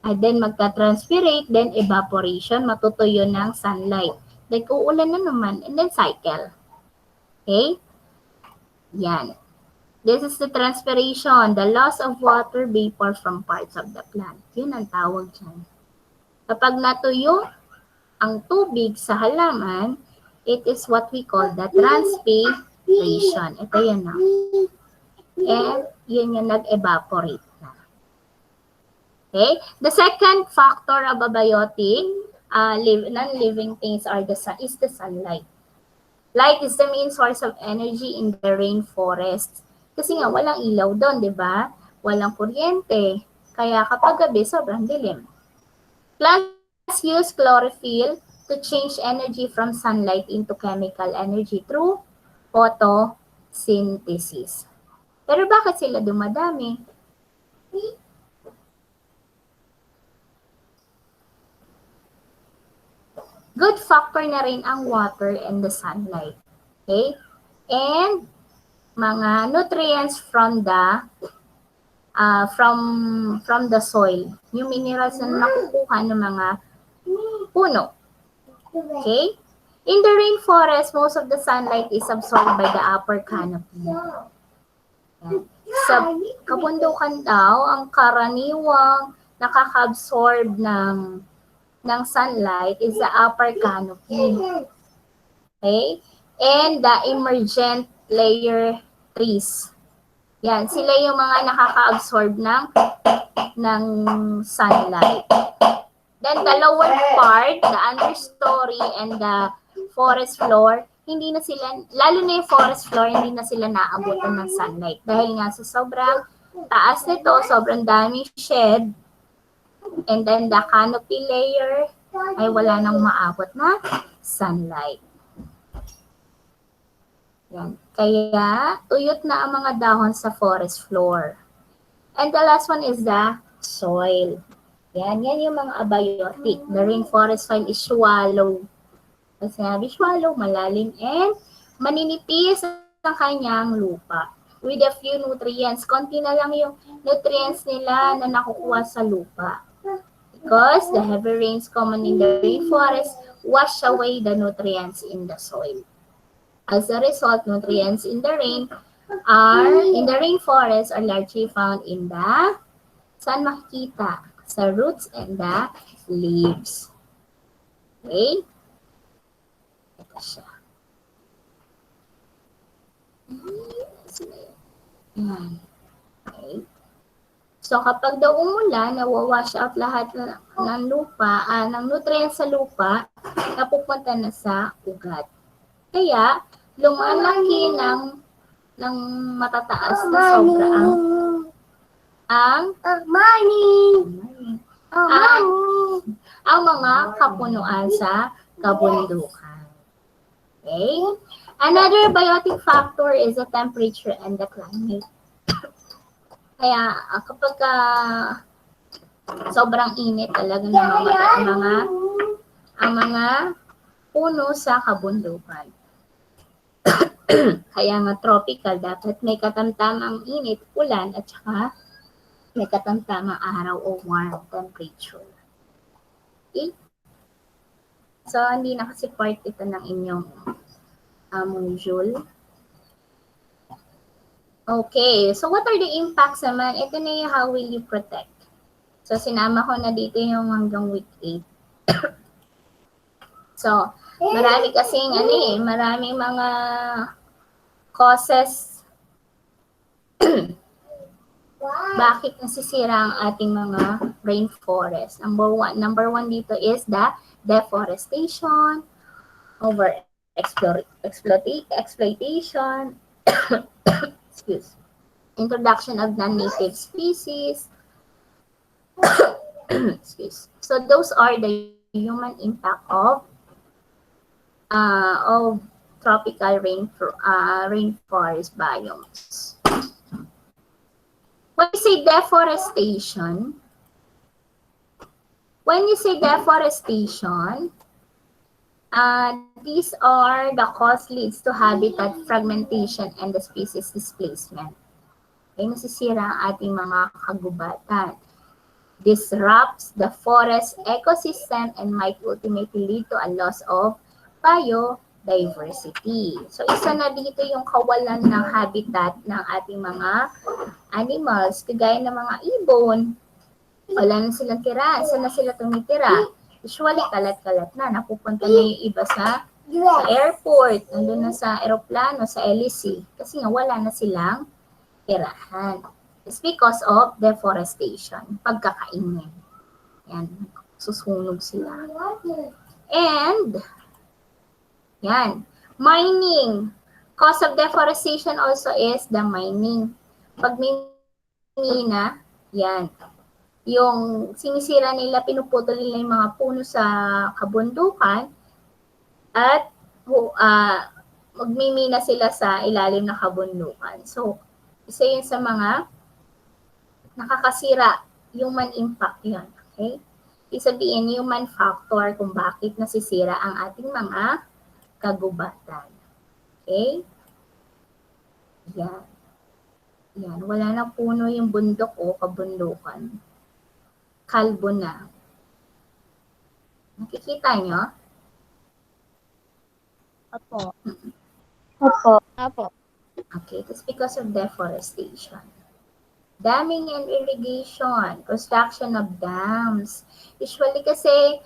S1: and then magta-transpirate, then evaporation, matutuyo ng sunlight. Like, uulan na naman, and then cycle. Okay? Yan. This is the transpiration, the loss of water vapor from parts of the plant. Yun ang tawag dyan. Kapag natuyo ang tubig sa halaman, it is what we call the transpiration. Ito yan na. And yun yung nag-evaporate na. Okay? The second factor of abiotic non-living things is the sunlight. Light is the main source of energy in the rainforest. Kasi nga, walang ilaw doon, di ba? Walang kuryente. Kaya kapag gabi, sobrang dilim. Plants use chlorophyll to change energy from sunlight into chemical energy through photosynthesis. Pero bakit sila dumadami? Good factor na rin ang water and the sunlight. Okay? And mga nutrients from the soil. Yung minerals na nakukuha ng mga puno. Okay? In the rainforest, most of the sunlight is absorbed by the upper canopy. Sa kabundukan daw, ang karaniwang nakaka-absorb ng sunlight is the upper canopy. Okay? And the emergent layer trees. Yan, sila yung mga nakaka-absorb ng sunlight. Then the lower part, the understory and the forest floor, hindi na sila, lalo na yung forest floor, hindi na sila naabutan ng sunlight. Dahil nga sa sobrang taas nito, sobrang daming shed, and then the canopy layer ay wala nang maabot na sunlight. Yan. Kaya, tuyot na ang mga dahon sa forest floor. And the last one is the soil. Yan yung mga abiotic. The rainforest soil is shallow. Pag sinabi shallow, malalim and maninipis ang kanyang lupa. With a few nutrients. Konti na lang yung nutrients nila na nakukuha sa lupa. Because the heavy rains common in the rainforest wash away the nutrients in the soil. As a result, nutrients in the rainforest are largely found in the, saan makikita? Sa roots and the leaves. Okay? Ito siya. Yan. Okay. So, kapag daw umulan, nawawash out lahat ng lupa, ng nutrients sa lupa, napupunta na sa ugat. Kaya, lumalaki ng matataas na sobra ang mga kapunuan sa kabundukan. Okay? Another biotic factor is the temperature and the climate. Kaya kapag sobrang init talaga ang mga puno sa kabundukan. Kaya nga tropical, dapat may katamtamang init, ulan, at saka may katamtamang araw o warm temperature. Okay? So, hindi na kasi part ito ng inyong module. Okay, so what are the impacts naman? Ito na yung how will you protect. So, sinama ko na dito yung hanggang week 8. So, marami kasing maraming mga causes bakit nasisira ang ating mga rainforest. Number one dito is the deforestation, exploitation, introduction of non-native species. So those are the human impact of tropical rainforest biomes. When you say deforestation, These are the cause leads to habitat fragmentation and the species displacement. Okay, nasisira ang ating mga kagubatan. Disrupts the forest ecosystem and might ultimately lead to a loss of biodiversity. So, isa na dito yung kawalan ng habitat ng ating mga animals, kagaya ng mga ibon. Wala na silang tira. Saan na sila tumitira? Usually, kalat-kalat na. Napupunta na yung iba sa airport, nandun na sa aeroplano, sa LEC. Kasi nga, wala na silang tirahan. It's because of deforestation, pagkakainin. Yan, susunog sila. And, yan, mining. Cause of deforestation also is the mining. Pag minina, yan, yung sinisira nila, pinuputol nila yung mga puno sa kabundukan at magmimina sila sa ilalim ng kabundukan. So, isa yun sa mga nakakasira, human impact yun. Okay? Isabihin, human factor kung bakit nasisira ang ating mga kagubatan. Okay? Yan. Yan. Wala na puno yung bundok o kabundukan. Kalbo na. Nakikita nyo?
S3: Opo.
S2: Apo.
S1: Okay, it's because of deforestation. Damming and irrigation, construction of dams. Usually kasi,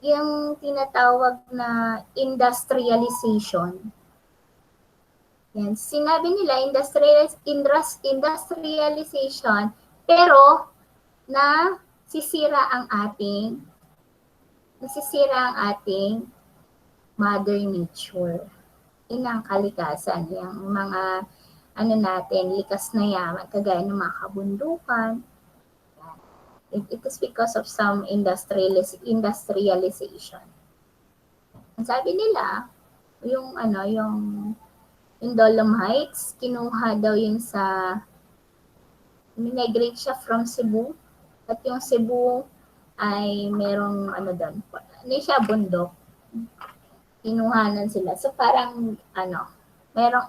S1: yung tinatawag na industrialization. Yan, sinabi nila industrialization, pero nasisira ang ating mother nature. Yun ang kalikasan, yung mga likas na yaman, kagaya ng mga kabundukan. It is because of some industrialization. Ang sabi nila, yung Dolomites, kinuha daw yun sa, migrate siya from Cebu, at yung Cebu ay merong doon, siya, bundok. Kinuhanan sila. So parang, merong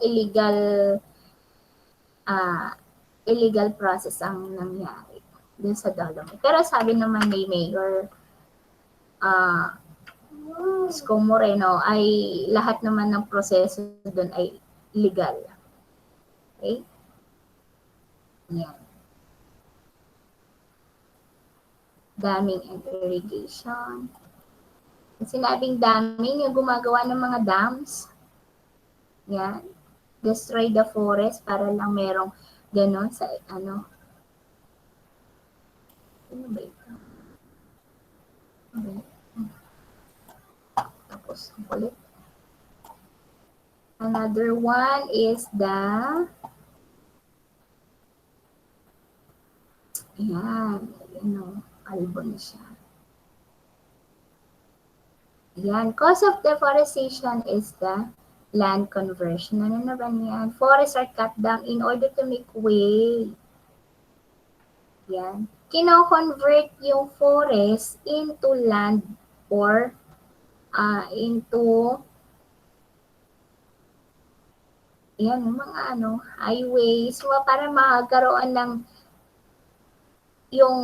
S1: illegal process ang nangyari dun sa Dolomite. Pero sabi naman ni Mayor Isko Moreno ay lahat naman ng proseso dun ay legal. Okay? Yan. Damming and irrigation. Sinabing damming, yung gumagawa ng mga dams. Yan. Destroy the forest para lang merong ganon sa Ano ba ito? Okay. Tapos, ulit. Another one is the kalbo na siya. Yan. Cause of deforestation is the land conversion. Ano na ba yan? Forests are cut down in order to make way. Yan. Kino-convert yung forest into land or into yung mga highways, para magkaroon ng yung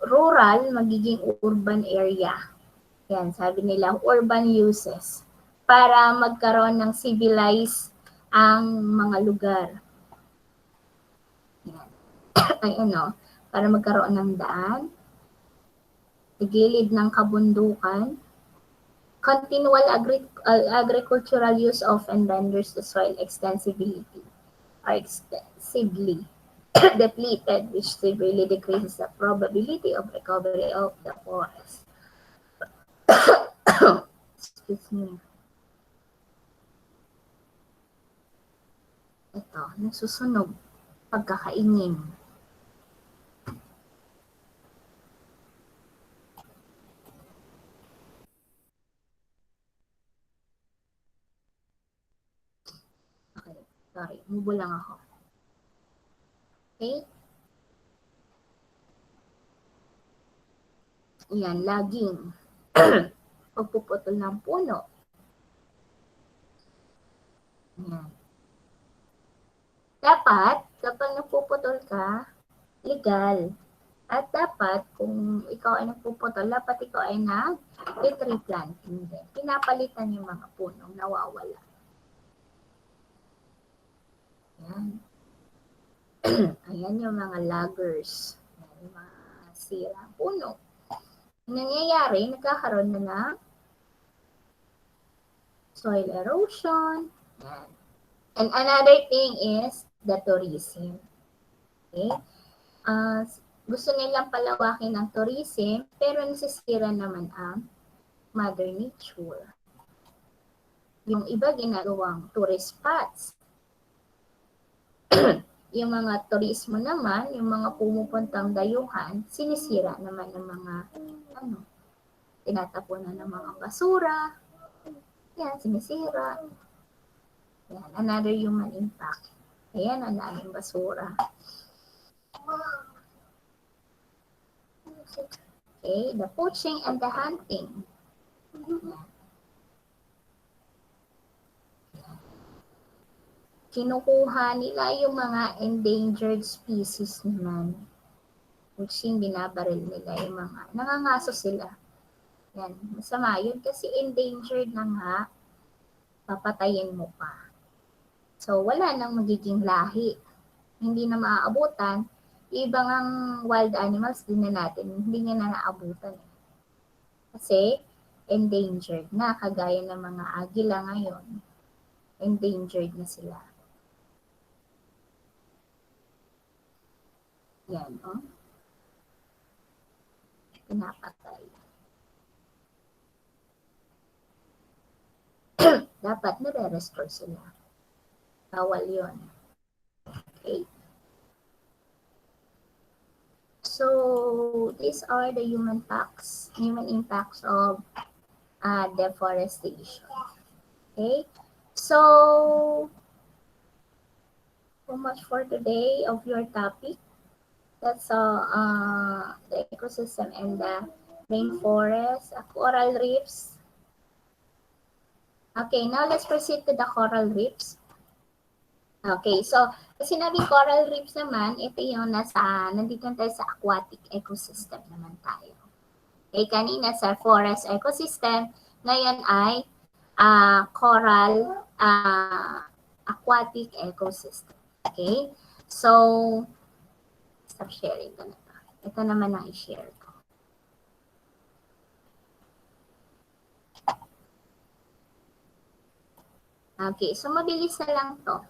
S1: rural magiging urban area. Yan, sabi nila, urban uses. Para magkaroon ng civilized ang mga lugar. Yan. Para magkaroon ng daan, sa gilid ng kabundukan. Continual agricultural use often renders the soil extensively depleted, which severely decreases the probability of recovery of the forest. Excuse me. Ito, nasusunog. Pagkakaingin. Okay, sorry. Mubo lang ako. Okay? Yan, logging. pagpuputol ng puno. Yan. Dapat, kapag nagpuputol ka, legal. At dapat, kung ikaw ay nagpuputol, dapat ikaw ay nag-tree planting din. Pinapalitan yung mga punong nawawala. Yan. Ayan yung mga loggers. Yan, yung mga sirang puno. Nangyayari, nagkakaroon na ng soil erosion. Yan. And another thing is the tourism. Okay? Gusto nilang palawakin ng tourism, pero nasisira naman ang Mother Nature. Yung iba ginagawang tourist spots. Yung mga turismo naman, yung mga pumupuntang dayuhan, sinisira naman ng mga tinatapunan ng mga basura. Yan, sinisira. Yan, another human impact. Ayan, ang daming basura. Okay, the poaching and the hunting. Kinukuha nila yung mga endangered species naman. Which yung binabaril nila yung mga, nangangaso sila. Yan, masama yun kasi endangered na nga, papatayin mo pa. So, wala nang magiging lahi. Hindi na maaabutan. Ibang ang wild animals din na natin, hindi nga na naabutan. Kasi, endangered na, kagaya ng mga agila ngayon. Endangered na sila. Yan, oh. Pinapatay. Dapat nare-restore sila. Bawal yun. Okay. So, these are the human impacts of deforestation. Okay. So much for today of your topic. That's the ecosystem and the rainforest, coral reefs. Okay, now let's proceed to the coral reefs. Okay, so sinabing coral reefs naman, ito yung nandito tayo sa aquatic ecosystem naman tayo. Okay, kanina sa forest ecosystem, ngayon ay coral aquatic ecosystem. Okay, so stop sharing ko na ito. Ito naman ang i-share ko. Okay, so mabilis na lang to.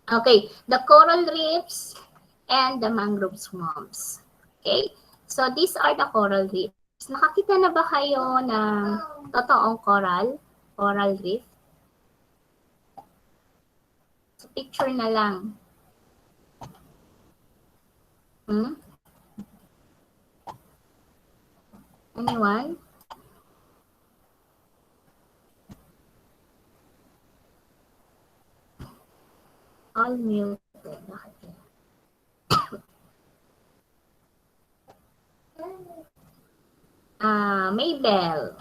S1: Okay, the coral reefs and the mangrove swamps. Okay, so these are the coral reefs. Nakakita na ba kayo ng totoong coral reef? So picture na lang. Anyone? All muted. Maybell.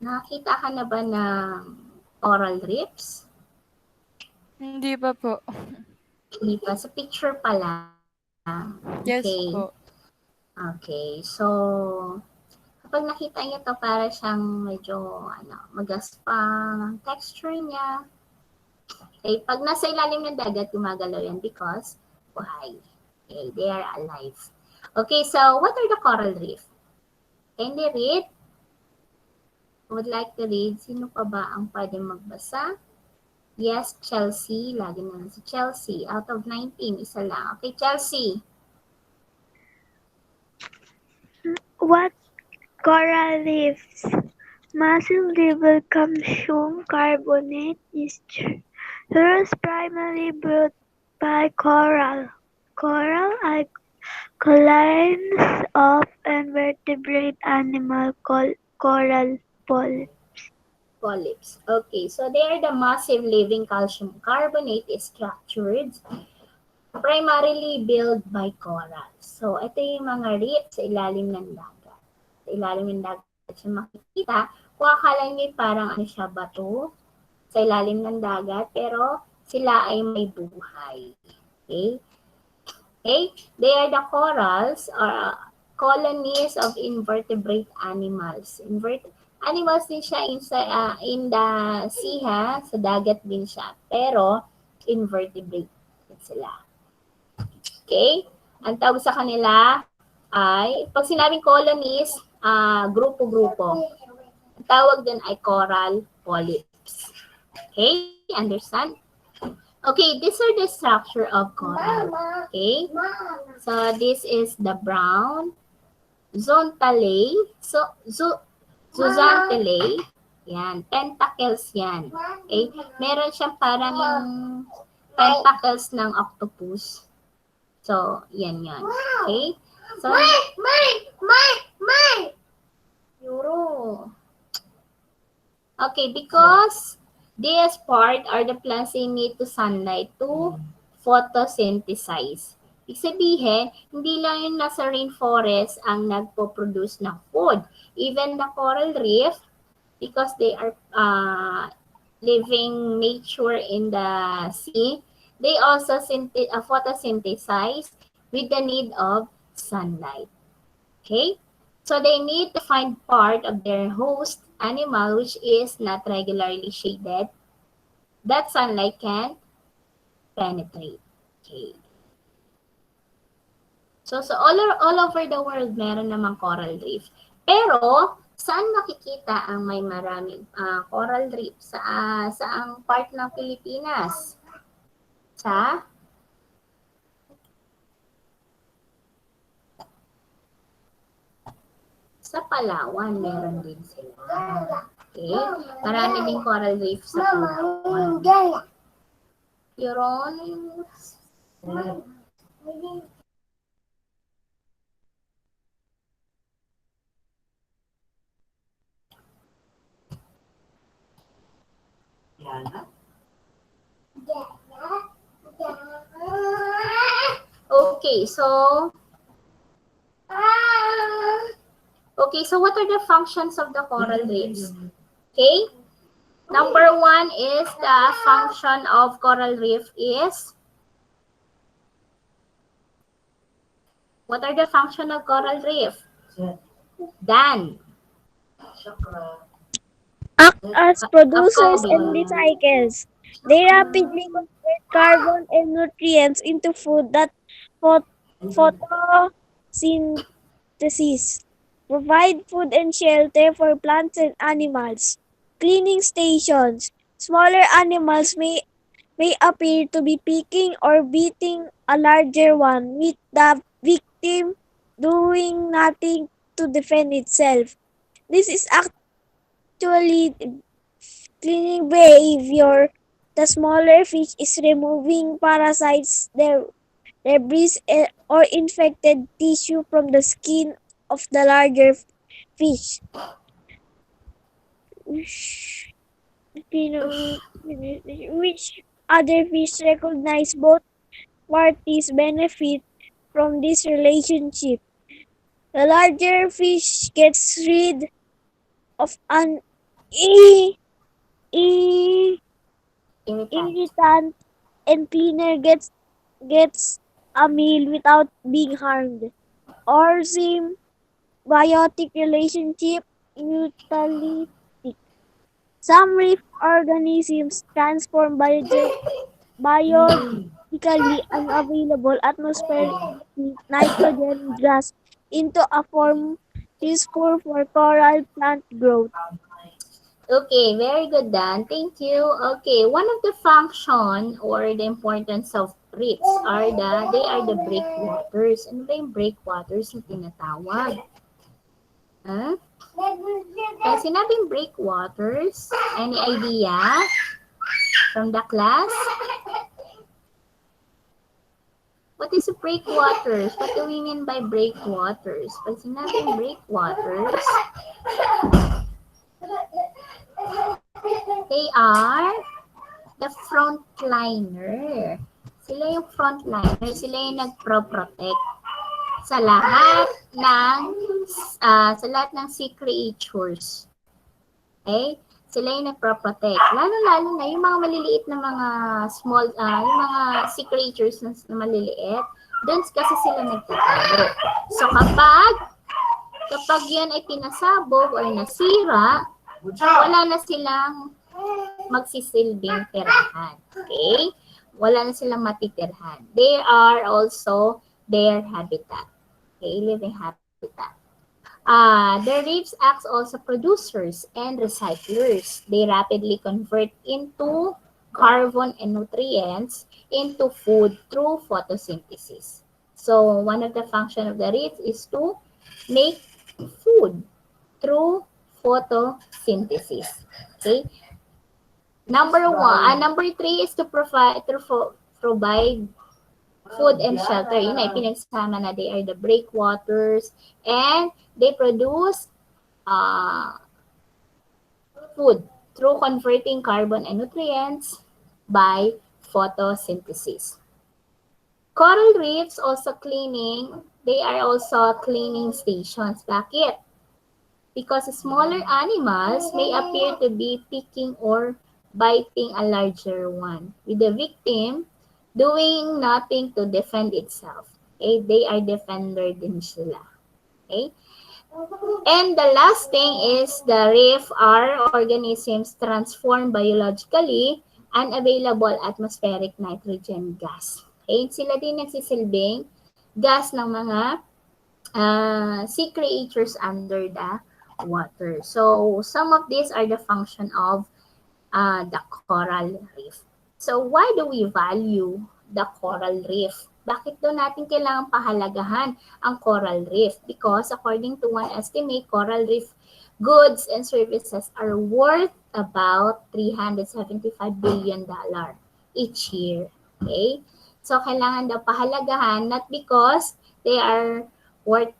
S1: Nakita ka na ba ng coral reefs?
S5: Hindi pa po.
S1: Hindi pa. Sa picture pa lang.
S5: Yes
S1: Okay.
S5: po.
S1: Okay. So, kapag nakita niyo to, para siyang medyo magaspang ang texture niya. Okay. Pag nasa ilalim ng dagat, gumagalaw yan because buhay. Okay. They are alive. Okay. So, what are the coral reef? Can they read? Would like to read. Sino pa ba ang pwede magbasa? Yes, Chelsea. Lagi na si Chelsea. Out of 19, isa lang. Okay, Chelsea.
S2: What coral reefs? Massive river calcium carbonate is primarily brought by coral. Coral are colonies of invertebrate animal called coral
S1: Polyps. Okay, so they are the massive living calcium carbonate structures primarily built by coral. So, ito yung mga reef sa ilalim ng dagat. Sa ilalim ng dagat siya makikita. Kung akala nyo parang ano siya, bato sa ilalim ng dagat, pero sila ay may buhay. Okay? Okay? They are the corals or colonies of invertebrate animals. Animals din siya in the sea, ha? Sa dagat din siya. Pero, invertebrate sila. Okay? Ang tawag sa kanila ay, pag sinabing colonies, grupo-grupo. Ang tawag din ay coral polyps. Okay? Understand? Okay, these are the structure of coral. Okay? So, this is the brown, zontalae, zooxanthellae. Yan, tentacles yan. Okay? Meron siyang parang yung tentacles ng octopus. So, yan yan. Okay? So, Euro. Okay, because this part are the plants that need to sunlight to photosynthesize. Ibig sabihin, hindi lang yung nasa rainforest ang nagpo-produce ng food. Even the coral reef, because they are living nature in the sea, they also photosynthesize with the need of sunlight. Okay? So they need to find part of their host animal which is not regularly shaded that sunlight can penetrate. Okay. So all over the world meron namang coral reef. Pero saan makikita ang may maraming coral reef? Saang part ng Pilipinas? Sa Palawan, meron din sila. Okay? Marami din coral reef sa Palawan. Yun. Okay, so what are the functions of the coral reefs? Okay, number one is the function of coral reef is, what are the function of coral reef? Dan.
S2: Act as producers and recycles. They rapidly convert carbon and nutrients into food that photosynthesis. Provide food and shelter for plants and animals. Cleaning stations. Smaller animals may appear to be picking or beating a larger one, with the victim doing nothing to defend itself. This is actually cleaning behavior. The smaller fish is removing parasites, debris, or infected tissue from the skin of the larger fish. Which other fish recognize both parties benefit from this relationship. The larger fish gets rid of an irritant, and cleaner gets a meal without being harmed. Or symbiotic relationship, mutualistic. Some reef organisms transform biologically unavailable atmospheric nitrogen gas into a form useful for coral plant growth.
S1: Okay, very good, Dan. Thank you. Okay, one of the function or the importance of reefs are they are the breakwaters. Ano ba yung breakwaters na tinatawag? Huh? Kaya sinabing breakwaters, any idea from the class? What is breakwaters? What do we mean by breakwaters? Pag sinabing breakwaters, they are the frontliner. Sila yung frontliner. Sila yung nagpro-protect sa lahat ng sa lahat ng sea creatures. Okay? Sila yung nagpro-protect. Lalo-lalo na yung mga maliliit na mga small, yung mga sea creatures na maliliit, doon kasi sila nagtatago. So kapag yan ay pinasabog or nasira, wala na silang magsisilbing tirahan. Okay? Wala na silang matitirhan. They are also their habitat. Okay? Living habitat. The reefs act also producers and recyclers. They rapidly convert into carbon and nutrients into food through photosynthesis. So one of the functions of the reef is to make food through photosynthesis. Okay. Number three is to provide food and shelter. Yun ay pinagsama na, they are the breakwaters and they produce food through converting carbon and nutrients by photosynthesis. Coral reefs they are also cleaning stations. Bakit? Because smaller animals may appear to be picking or biting a larger one, with the victim doing nothing to defend itself. Okay? They are defender din sila. Okay? And the last thing is the reef are organisms transformed biologically unavailable atmospheric nitrogen gas. Okay? Sila din nagsisilbing gas ng mga sea creatures under the water. So some of these are the function of the coral reef. So why do we value the coral reef? Bakit do natin kailangan pahalagahan ang coral reef? Because according to one estimate, coral reef goods and services are worth about $375 billion each year. Okay? So kailangan daw pahalagahan, not because they are worth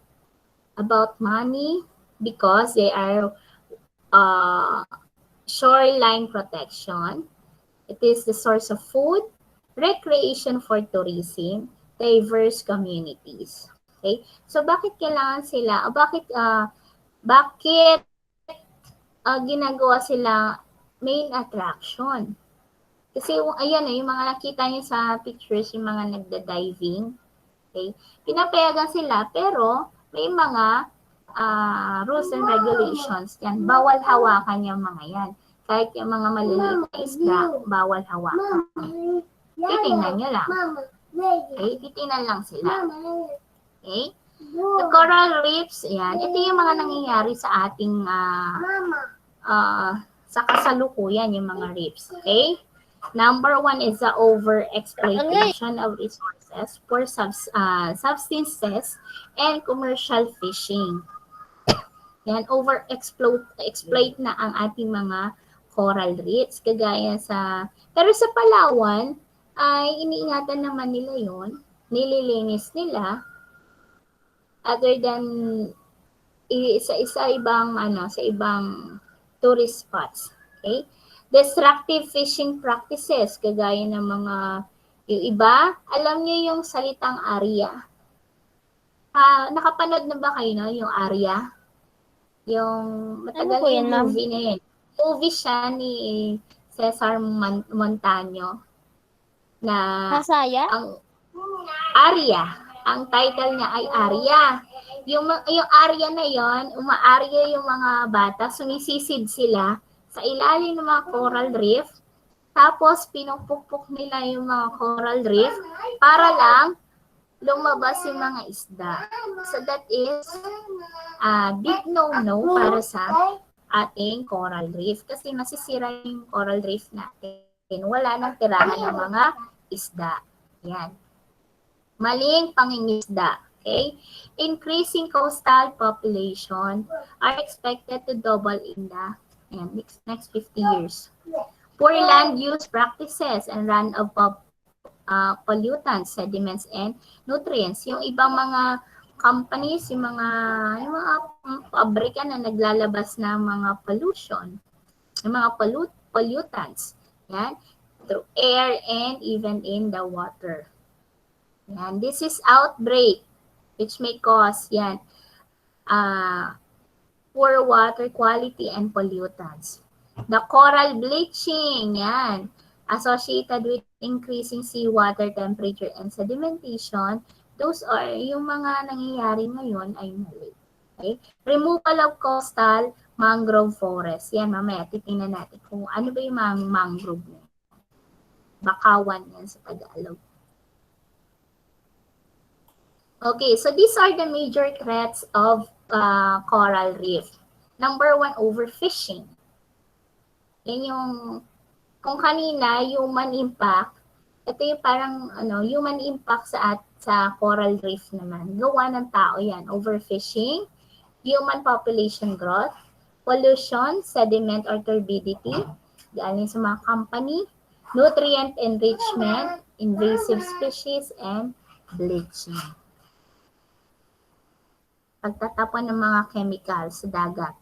S1: about money, because they are shoreline protection. It is the source of food, recreation for tourism, diverse communities. Okay? So bakit kailangan sila? Bakit ginagawa sila main attraction? Kasi ayan yung mga nakita niyo sa pictures, yung mga nagda-diving. Okay? Pinapayagan sila pero may mga rules and regulations yan. Bawal hawakan yung mga yan. Kahit yung mga maliliit na isda, bawal hawakan. Titingnan nyo lang. Okay? Titingnan lang sila. Okay? The coral reefs, yan. Ito yung mga nangyayari sa ating sa kasalukuyan, yung mga reefs. Okay? Number one is the over-exploitation of resources for substances and commercial fishing. Yan, over-exploit na ang ating mga coral reefs. Pero sa Palawan, ay iniingatan naman nila yon, nililinis nila, other than sa ibang tourist spots. Okay? Destructive fishing practices, kagaya ng yung iba, alam niyo yung salitang area. Nakapanood na ba kayo yung area? Yung matagal yung movie na yun. Movie siya ni Cesar Montaño na
S2: Masaya?
S1: ang Aria. Ang title niya ay Aria. Yung area na yon, umaarya yung mga bata, sumisisid sila sa ilalim ng mga coral reef, tapos pinupukpok nila yung mga coral reef para lang lumabas yung mga isda. So that is big no-no para sa ating coral reef kasi masisira yung coral reef natin. Wala nang tirahan ng mga isda. Yan. Maling pangingisda. Okay? Increasing coastal population are expected to double in the next 50 years. Poor land use practices and runoff of pollutants, sediments, and nutrients. Yung ibang mga companies, yung mga pabrika na naglalabas ng mga pollution, yung mga pollutants, yan, through air and even in the water. Yan, this is outbreak which may cause, yan, poor water quality and pollutants. The coral bleaching, yan, associated with increasing seawater temperature and sedimentation, those are yung mga nangyayari ngayon ay mali. Okay? Removal of coastal mangrove forest. Yan, mamaya titingnan natin kung ano ba yung mga mangrove na. Bakawan yan sa Tagalog. Okay, so these are the major threats of coral reef. Number 1, overfishing. Yan yung, kung kanina, human impact, ito yung parang human impact sa coral reef naman. Gawa ng tao yan. Overfishing, human population growth, pollution, sediment or turbidity, galing sa mga company, nutrient enrichment, invasive species, and bleaching. Pagtatapon ng mga chemicals sa dagat.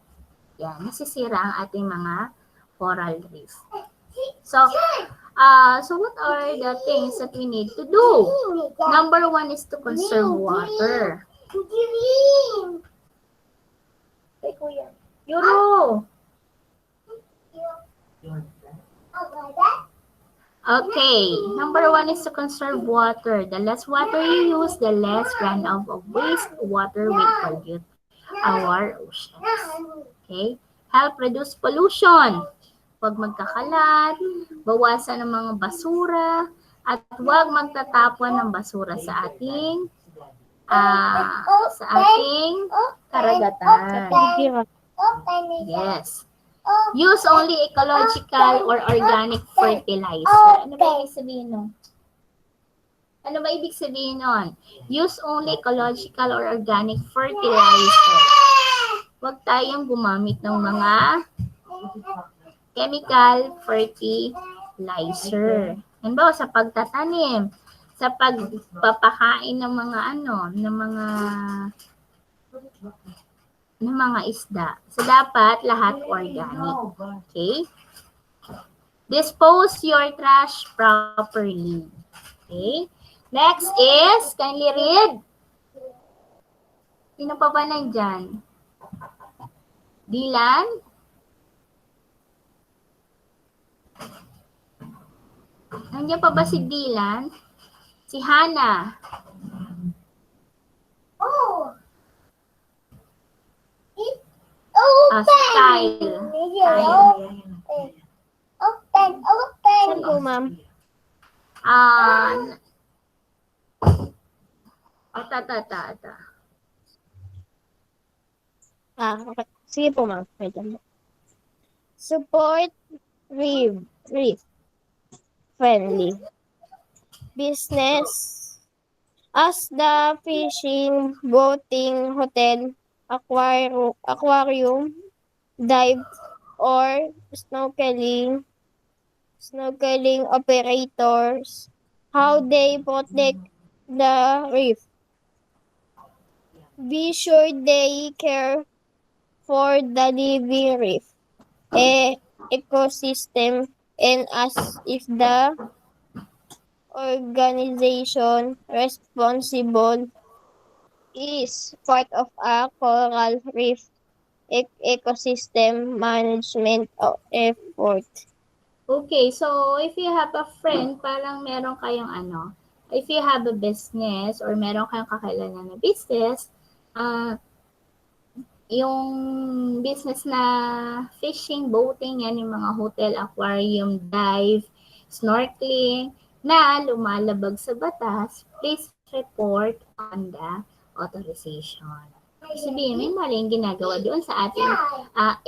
S1: Yan, nasisira ang ating mga coral reef. So what are the things that we need to do? Number 1 is to conserve water. Hey, kuya. Yuro! Okay, number 1 is to conserve water. The less water you use, the less runoff of wastewater will pollute our oceans. Okay, help reduce pollution. Huwag magkakalat, bawasan ng mga basura, at huwag magtatapon ng basura sa ating karagatan. Yes. Use only ecological or organic fertilizer. Ano ba ibig sabihin nun? Ano ba ibig sabihin nun? Use only ecological or organic fertilizer. Huwag tayong gumamit ng mga chemical fertilizer. Halimbawa sa pagtatanim, sa pagpapakain ng mga isda. So, dapat lahat organic. Okay? Dispose your trash properly. Okay? Next is, kindly read. Sino pa ba nandyan? Dylan? Nandiyan pa ba si Dylan? Si Hannah? Si Kyle.
S2: Saan po, ma'am?
S1: Ata.
S2: Okay. Sige po, ma'am. Wait lang. Support reef friendly business as the fishing, boating, hotel, aquarium, dive, or snorkeling operators. How they protect the reef. Be sure they care for the living reef ecosystem, and as if the organization responsible is part of a coral reef ecosystem management effort.
S1: Okay, so if you have a friend, parang meron kayong if you have a business or meron kayong kakailanan na business, yung business na fishing, boating, yan yung mga hotel, aquarium, dive, snorkeling, na lumalabag sa batas, please report on the authorization. Sabihin, may maling ginagawa doon sa ating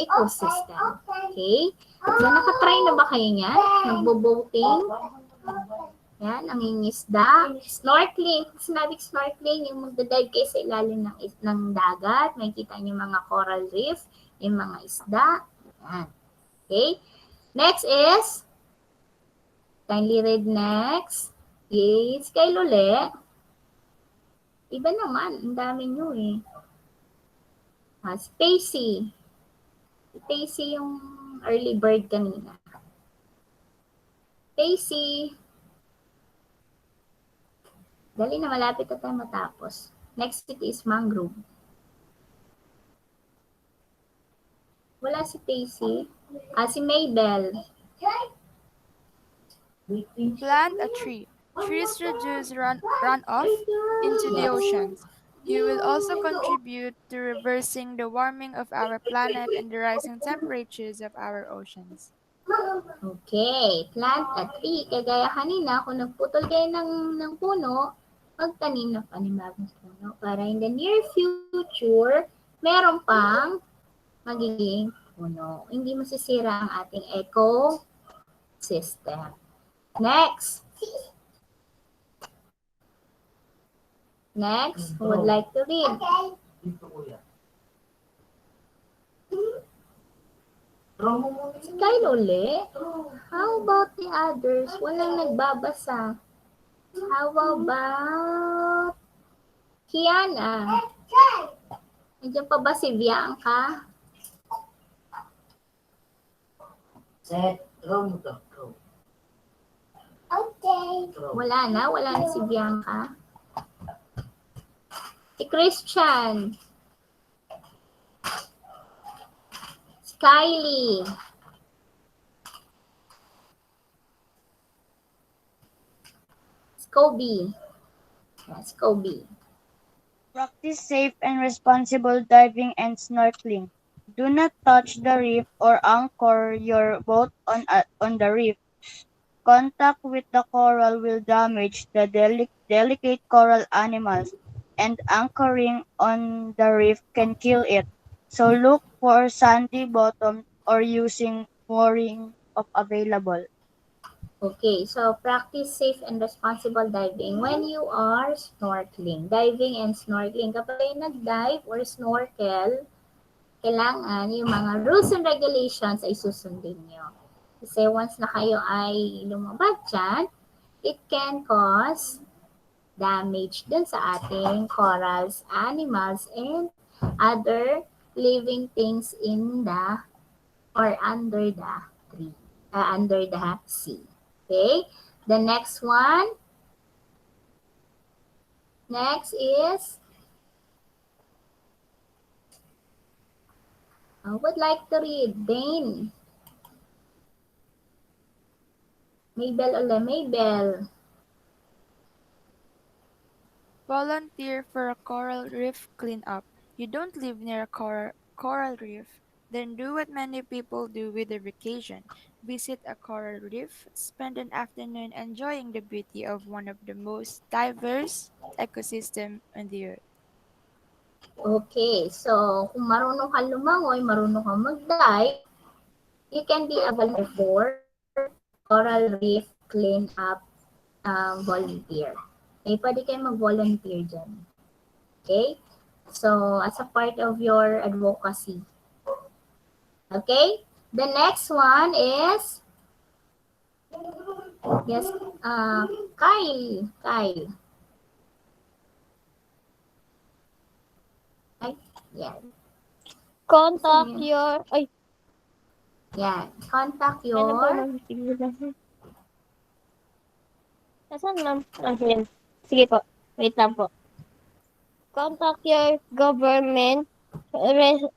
S1: ecosystem. Okay? So, nakatry na ba kayo niyan? Nagbo-boating? Yan, nangingisda. Snorkeling. Sinabi snorkeling, yung magdadive kayo sa ilalim ng dagat. May kita niyo mga coral reef, yung mga isda. Yan. Okay? Next is, kindly read next. Yes, kay Lule. Iba naman, ang dami nyo eh. Spacey. Spacey yung early bird kanina. Spacey. Dali na, malapit na tayo matapos. Next it is mangrove. Wala si Daisy. Si Maybell.
S5: Plant a tree. Trees reduce runoff into the oceans. You will also contribute to reversing the warming of our planet and the rising temperatures of our oceans.
S1: Okay, plant a tree. Kagaya kanina, kung nagputol kayo ng puno, magtanim ng panibagong puno para in the near future, meron pang magiging puno. Hindi masisira ang ating ecosystem. Next. Next, who would like to read? Si Kyle uli? How about the others? Walang nagbabasa. How about Kiana? Nandiyan pa ba si Bianca? Wala na si Bianca. Si Christian. Si Kylie. Si Kobe. Si Kobe.
S3: Practice safe and responsible diving and snorkeling. Do not touch the reef or anchor your boat on the reef. Contact with the coral will damage the delicate coral animals, and anchoring on the reef can kill it. So look for sandy bottom or using mooring of available.
S1: Okay, so practice safe and responsible diving when you are snorkeling. Diving and snorkeling. Kapag kayo nag-dive or snorkel, kailangan yung mga rules and regulations ay susundin nyo. Kasi once na kayo ay lumabad dyan, it can cause damage dun sa ating corals, animals, and other living things in the or under the tree, under the sea. Okay, the next one. Next is, I would like to read Dane. Maybell.
S5: Volunteer for a coral reef cleanup. You don't live near a coral reef? Then do what many people do with their vacation. Visit a coral reef, spend an afternoon enjoying the beauty of one of the most diverse ecosystem on the earth.
S1: Okay, so kung marunong ka lumangoy, marunong ka mag-dive, you can be a volunteer for coral reef cleanup volunteer. Okay, pwede kayo mag-volunteer dyan. Okay, so as a part of your advocacy. Okay, the next one is, yes, Kyle. Yeah.
S2: Contact your... Ay,
S1: Yeah, contact
S2: ano po,
S1: your...
S2: ma'am? Sige lang. Nasaan, ma'am? Yan. Sige po. Wait lang po. Contact your government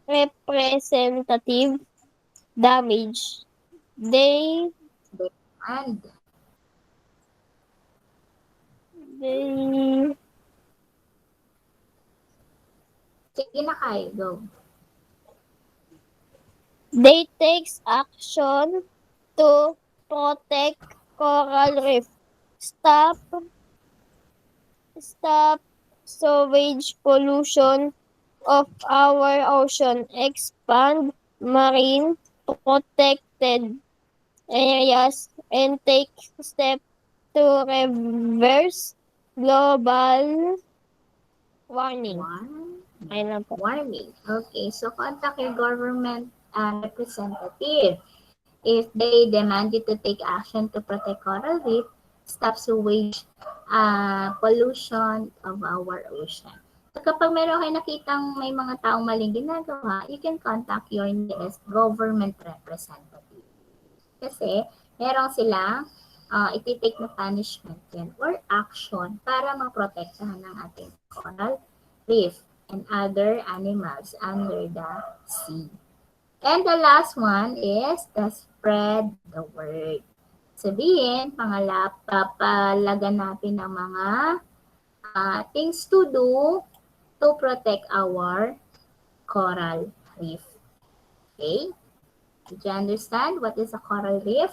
S2: representative. Damage. They
S1: And sige na kayo, go.
S2: They takes action to protect coral reef. Stop sewage pollution of our ocean. Expand marine protected areas and take steps to reverse global warming. Ayun lang po.
S1: Warming. Okay, so contact your government representative. If they demand you to take action to protect coral reef, stop sewage pollution of our ocean. So kapag meron kayo nakitang may mga taong maling ginagawa, you can contact your nearest government representative. Kasi meron silang iti-take na punishment yan or action para maprotektahan ng ating coral reef and other animals under the sea. And the last one is the spread the word. Sabihin, papalagan natin ng mga things to do to protect our coral reef. Okay? Did you understand what is a coral reef?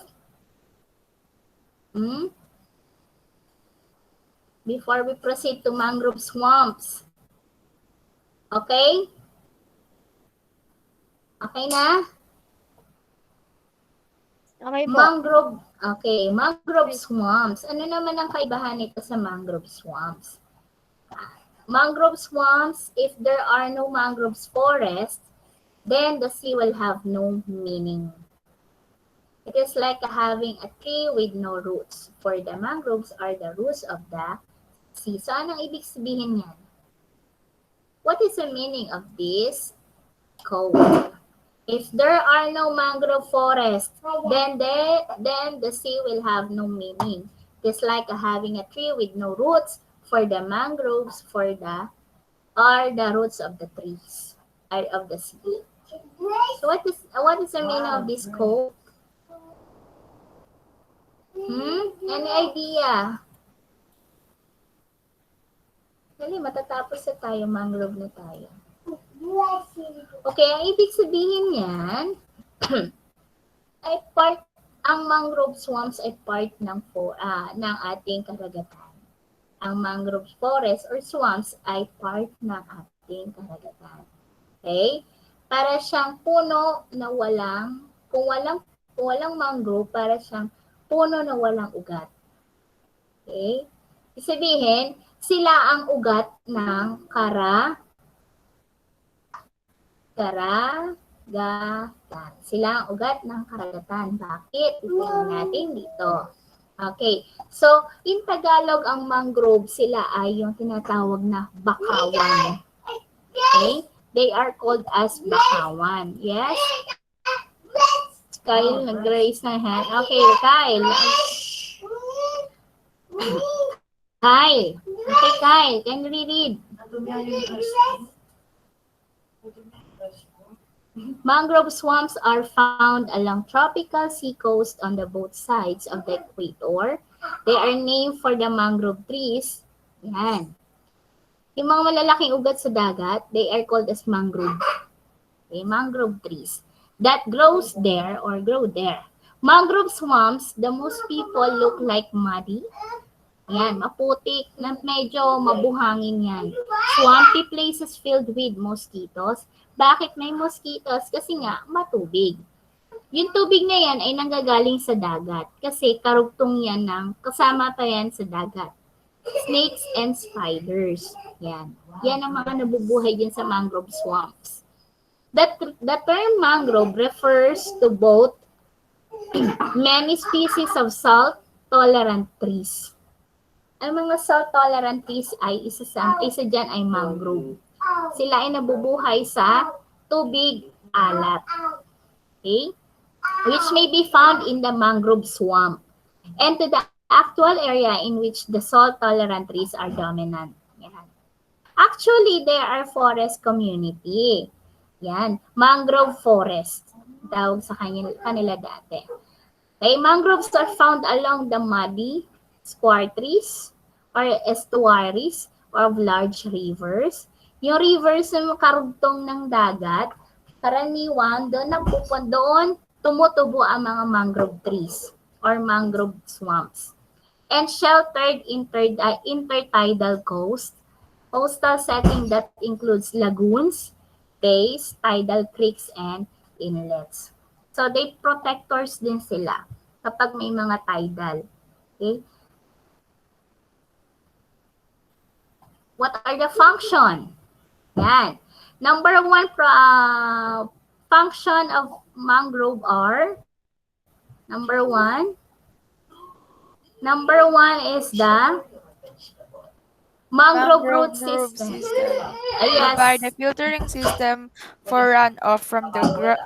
S1: Before we proceed to mangrove swamps. Okay? Okay na?
S2: Okay po.
S1: Mangrove swamps. Ano naman ang kaibahan nito sa mangrove swamps? Mangrove swamps, if there are no mangrove forests, then the sea will have no meaning. It is like having a tree with no roots, for the mangroves are the roots of the sea. So, anong ibig sabihin yan? What is the meaning of this quote? If there are no mangrove forests, then the sea will have no meaning. It's like having a tree with no roots, for the mangroves are the roots of the trees, or of the sea. So what is the meaning of this quote? Any idea? Dali, matatapos na tayo, mangrove na tayo. Okay, ang ibig sabihin yan, ang mangrove swamps ay part ng ating karagatan. Ang mangrove forest or swamps ay part ng ating karagatan. Okay? Para siyang puno na kung walang mangrove, para siyang puno na walang ugat. Okay? Ibig sabihin, sila ang ugat ng karagatan. Sila ang ugat ng karagatan. Bakit? Tingnan natin dito. Okay. So, in Tagalog, ang mangrove, sila ay yung tinatawag na bakawan. Okay? They are called as bakawan. Yes? Kyle, nag-raise na hand. Okay, Kyle. Kyle. Okay, Kyle. Can you read? Mangrove swamps are found along tropical sea coast on the both sides of the equator. They are named for the mangrove trees. Yan. Yung mga malalaking ugat sa dagat, they are called as mangrove. Okay, mangrove trees that grow there. Mangrove swamps, the most people look like muddy. Yan, maputik, na medyo mabuhangin yan. Swampy places filled with mosquitoes. Bakit may mosquitoes? Kasi nga, matubig. Yung tubig na yan ay nanggagaling sa dagat. Kasi karugtong yan kasama pa yan sa dagat. Snakes and spiders. Yan. Yan ang mga nabubuhay din sa mangrove swamps. The term mangrove refers to both many species of salt-tolerant trees. Ang mga salt-tolerant trees ay isa dyan ay mangrove. Sila ay nabubuhay sa tubig alat. Okay? Which may be found in the mangrove swamp and to the actual area in which the salt-tolerant trees are dominant. Yan. Actually, there are forest community. Yan. Mangrove forest. Tawag sa kanila dati. Okay? Mangroves are found along the muddy squartries or estuaries of large rivers. Yung rivers na karugtong ng dagat, karaniwan doon tumutubo ang mga mangrove trees or mangrove swamps. And sheltered intertidal coastal setting that includes lagoons, bays, tidal creeks, and inlets. So they protectors din sila kapag may mga tidal. Okay? What are the function? Yan. Number one function of mangrove are, number one is the mangrove root system. Yes.
S5: Provide a filtering system for runoff from the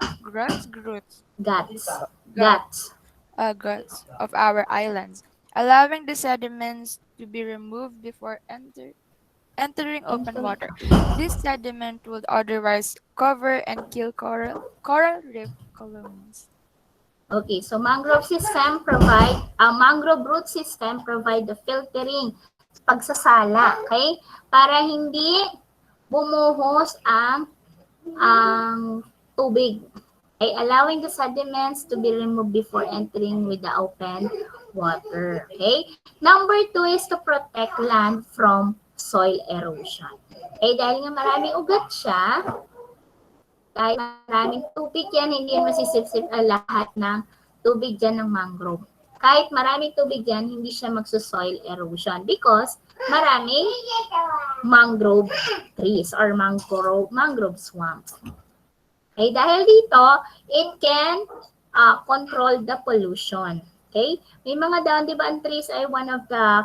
S5: guts of our islands, allowing the sediments to be removed before entering open water. This sediment would otherwise cover and kill coral reef colonies.
S1: Okay, so mangrove root system provide the filtering, pagsasala, okay? Para hindi bumuhos ang tubig. Okay, allowing the sediments to be removed before entering with the open water. Okay? Number 2 is to protect land from soil erosion. Okay, dahil nga maraming ugat siya, kahit maraming tubig yan, hindi yan masisipsip lahat ng tubig dyan ng mangrove. Kahit maraming tubig yan, hindi siya magsusoil erosion because maraming mangrove trees or mangrove swamps. Okay, dahil dito, it can control the pollution. Okay? May mga dahon, di ba, ang trees ay one of the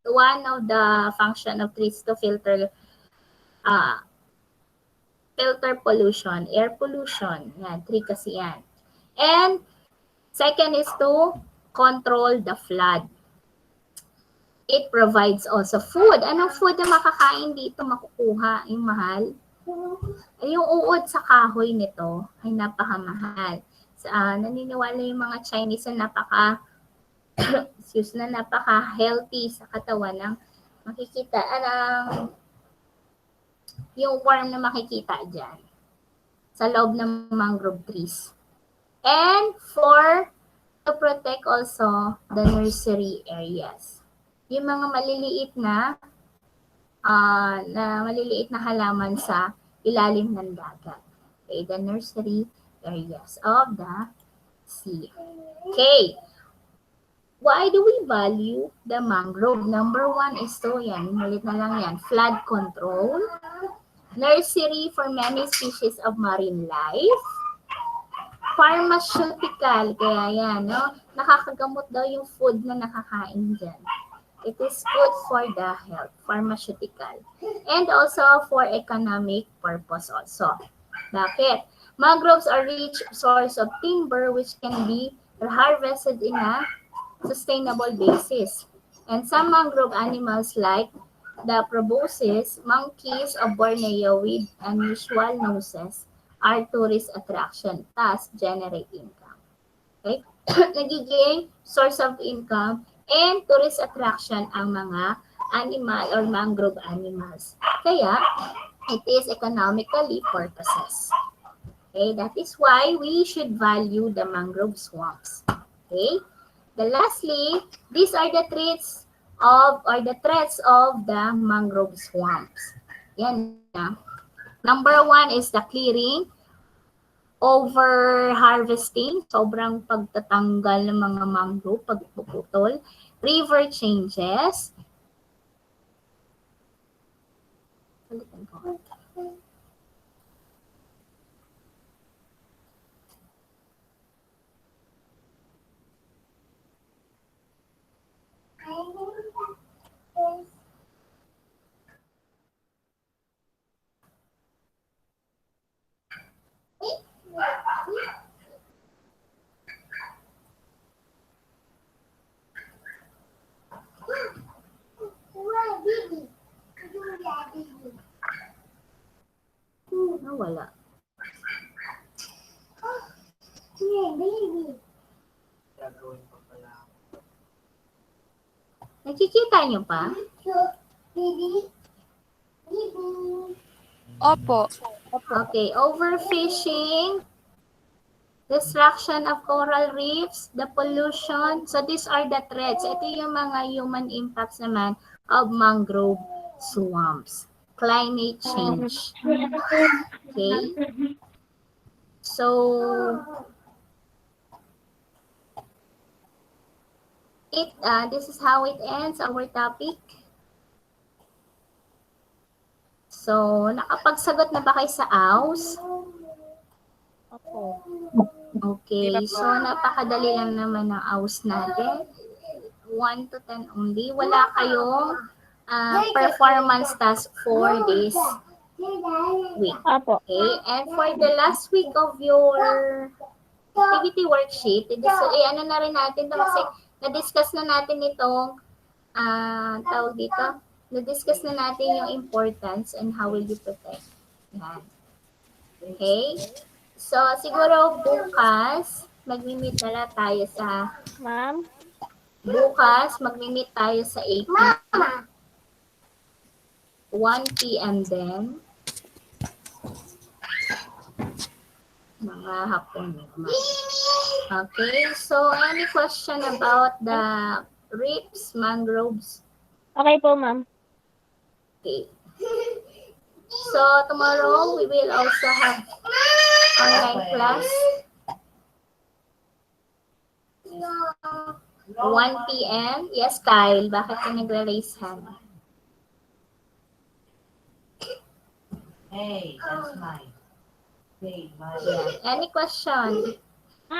S1: one of the function of trees to filter pollution, air pollution. Yan, tree kasi yan. And second is to control the flood. It provides also food. Anong food na makakain dito makukuha? Yung mahal? Yung uod sa kahoy nito ay napakamahal. Naniniwala yung mga Chinese na napaka-healthy sa katawan ng makikita yung worm na makikita dyan sa loob ng mangrove trees. And to protect also the nursery areas. Yung mga maliliit na halaman sa ilalim ng dagat. Okay, the nursery areas of the sea. Okay. Why do we value the mangrove? Number 1 is ulit na lang yan, flood control, nursery for many species of marine life, pharmaceutical, kaya yan, no? Nakakagamot daw yung food na nakakain dyan. It is good for the health, pharmaceutical, and also for economic purpose also. Bakit? Mangroves are rich source of timber which can be harvested in a sustainable basis. And some mangrove animals like the proboscis, monkeys of Borneo with unusual noses are tourist attraction, thus generate income. Okay? Nagiging source of income and tourist attraction ang mga animal or mangrove animals. Kaya, it is economically purposes. Okay? That is why we should value the mangrove swamps. Okay? Lastly, these are the threats of the mangrove swamps. Yan na. Number 1 is the clearing, over-harvesting, sobrang pagtatanggal ng mga mangrove, pagpuputol, river changes, wala. Nakikita niyo pa?
S5: Opo.
S1: Okay, overfishing, destruction of coral reefs, the pollution. So these are the threats. Ito yung mga human impacts naman of mangrove swamps. Climate change. Okay? So, this is how it ends our topic. So, nakapagsagot na ba kayo sa AUS? Okay, so napakadali lang naman ng AUS natin. 1 to 10 only. Wala kayong performance task for this week. Okay, and for the last week of your activity worksheet, ano na rin natin ito kasi na-discuss na natin itong tawag dito, na-discuss na natin yung importance and how will you protect. Yan. Okay? So, siguro bukas, magmi-meet na lang tayo sa,
S2: Ma'am?
S1: bukas, magmi-meet tayo sa 18. 1 p.m. din. Mga hapon naman. Okay, so any question about the reefs, mangroves?
S2: Okay po, ma'am.
S1: Okay. So tomorrow we will also have online class. 1 p.m. Yes, Kyle. Bakit ka nagre-raise hand?
S6: Hey, that's mine. Hey, mine.
S1: Yeah. Any question?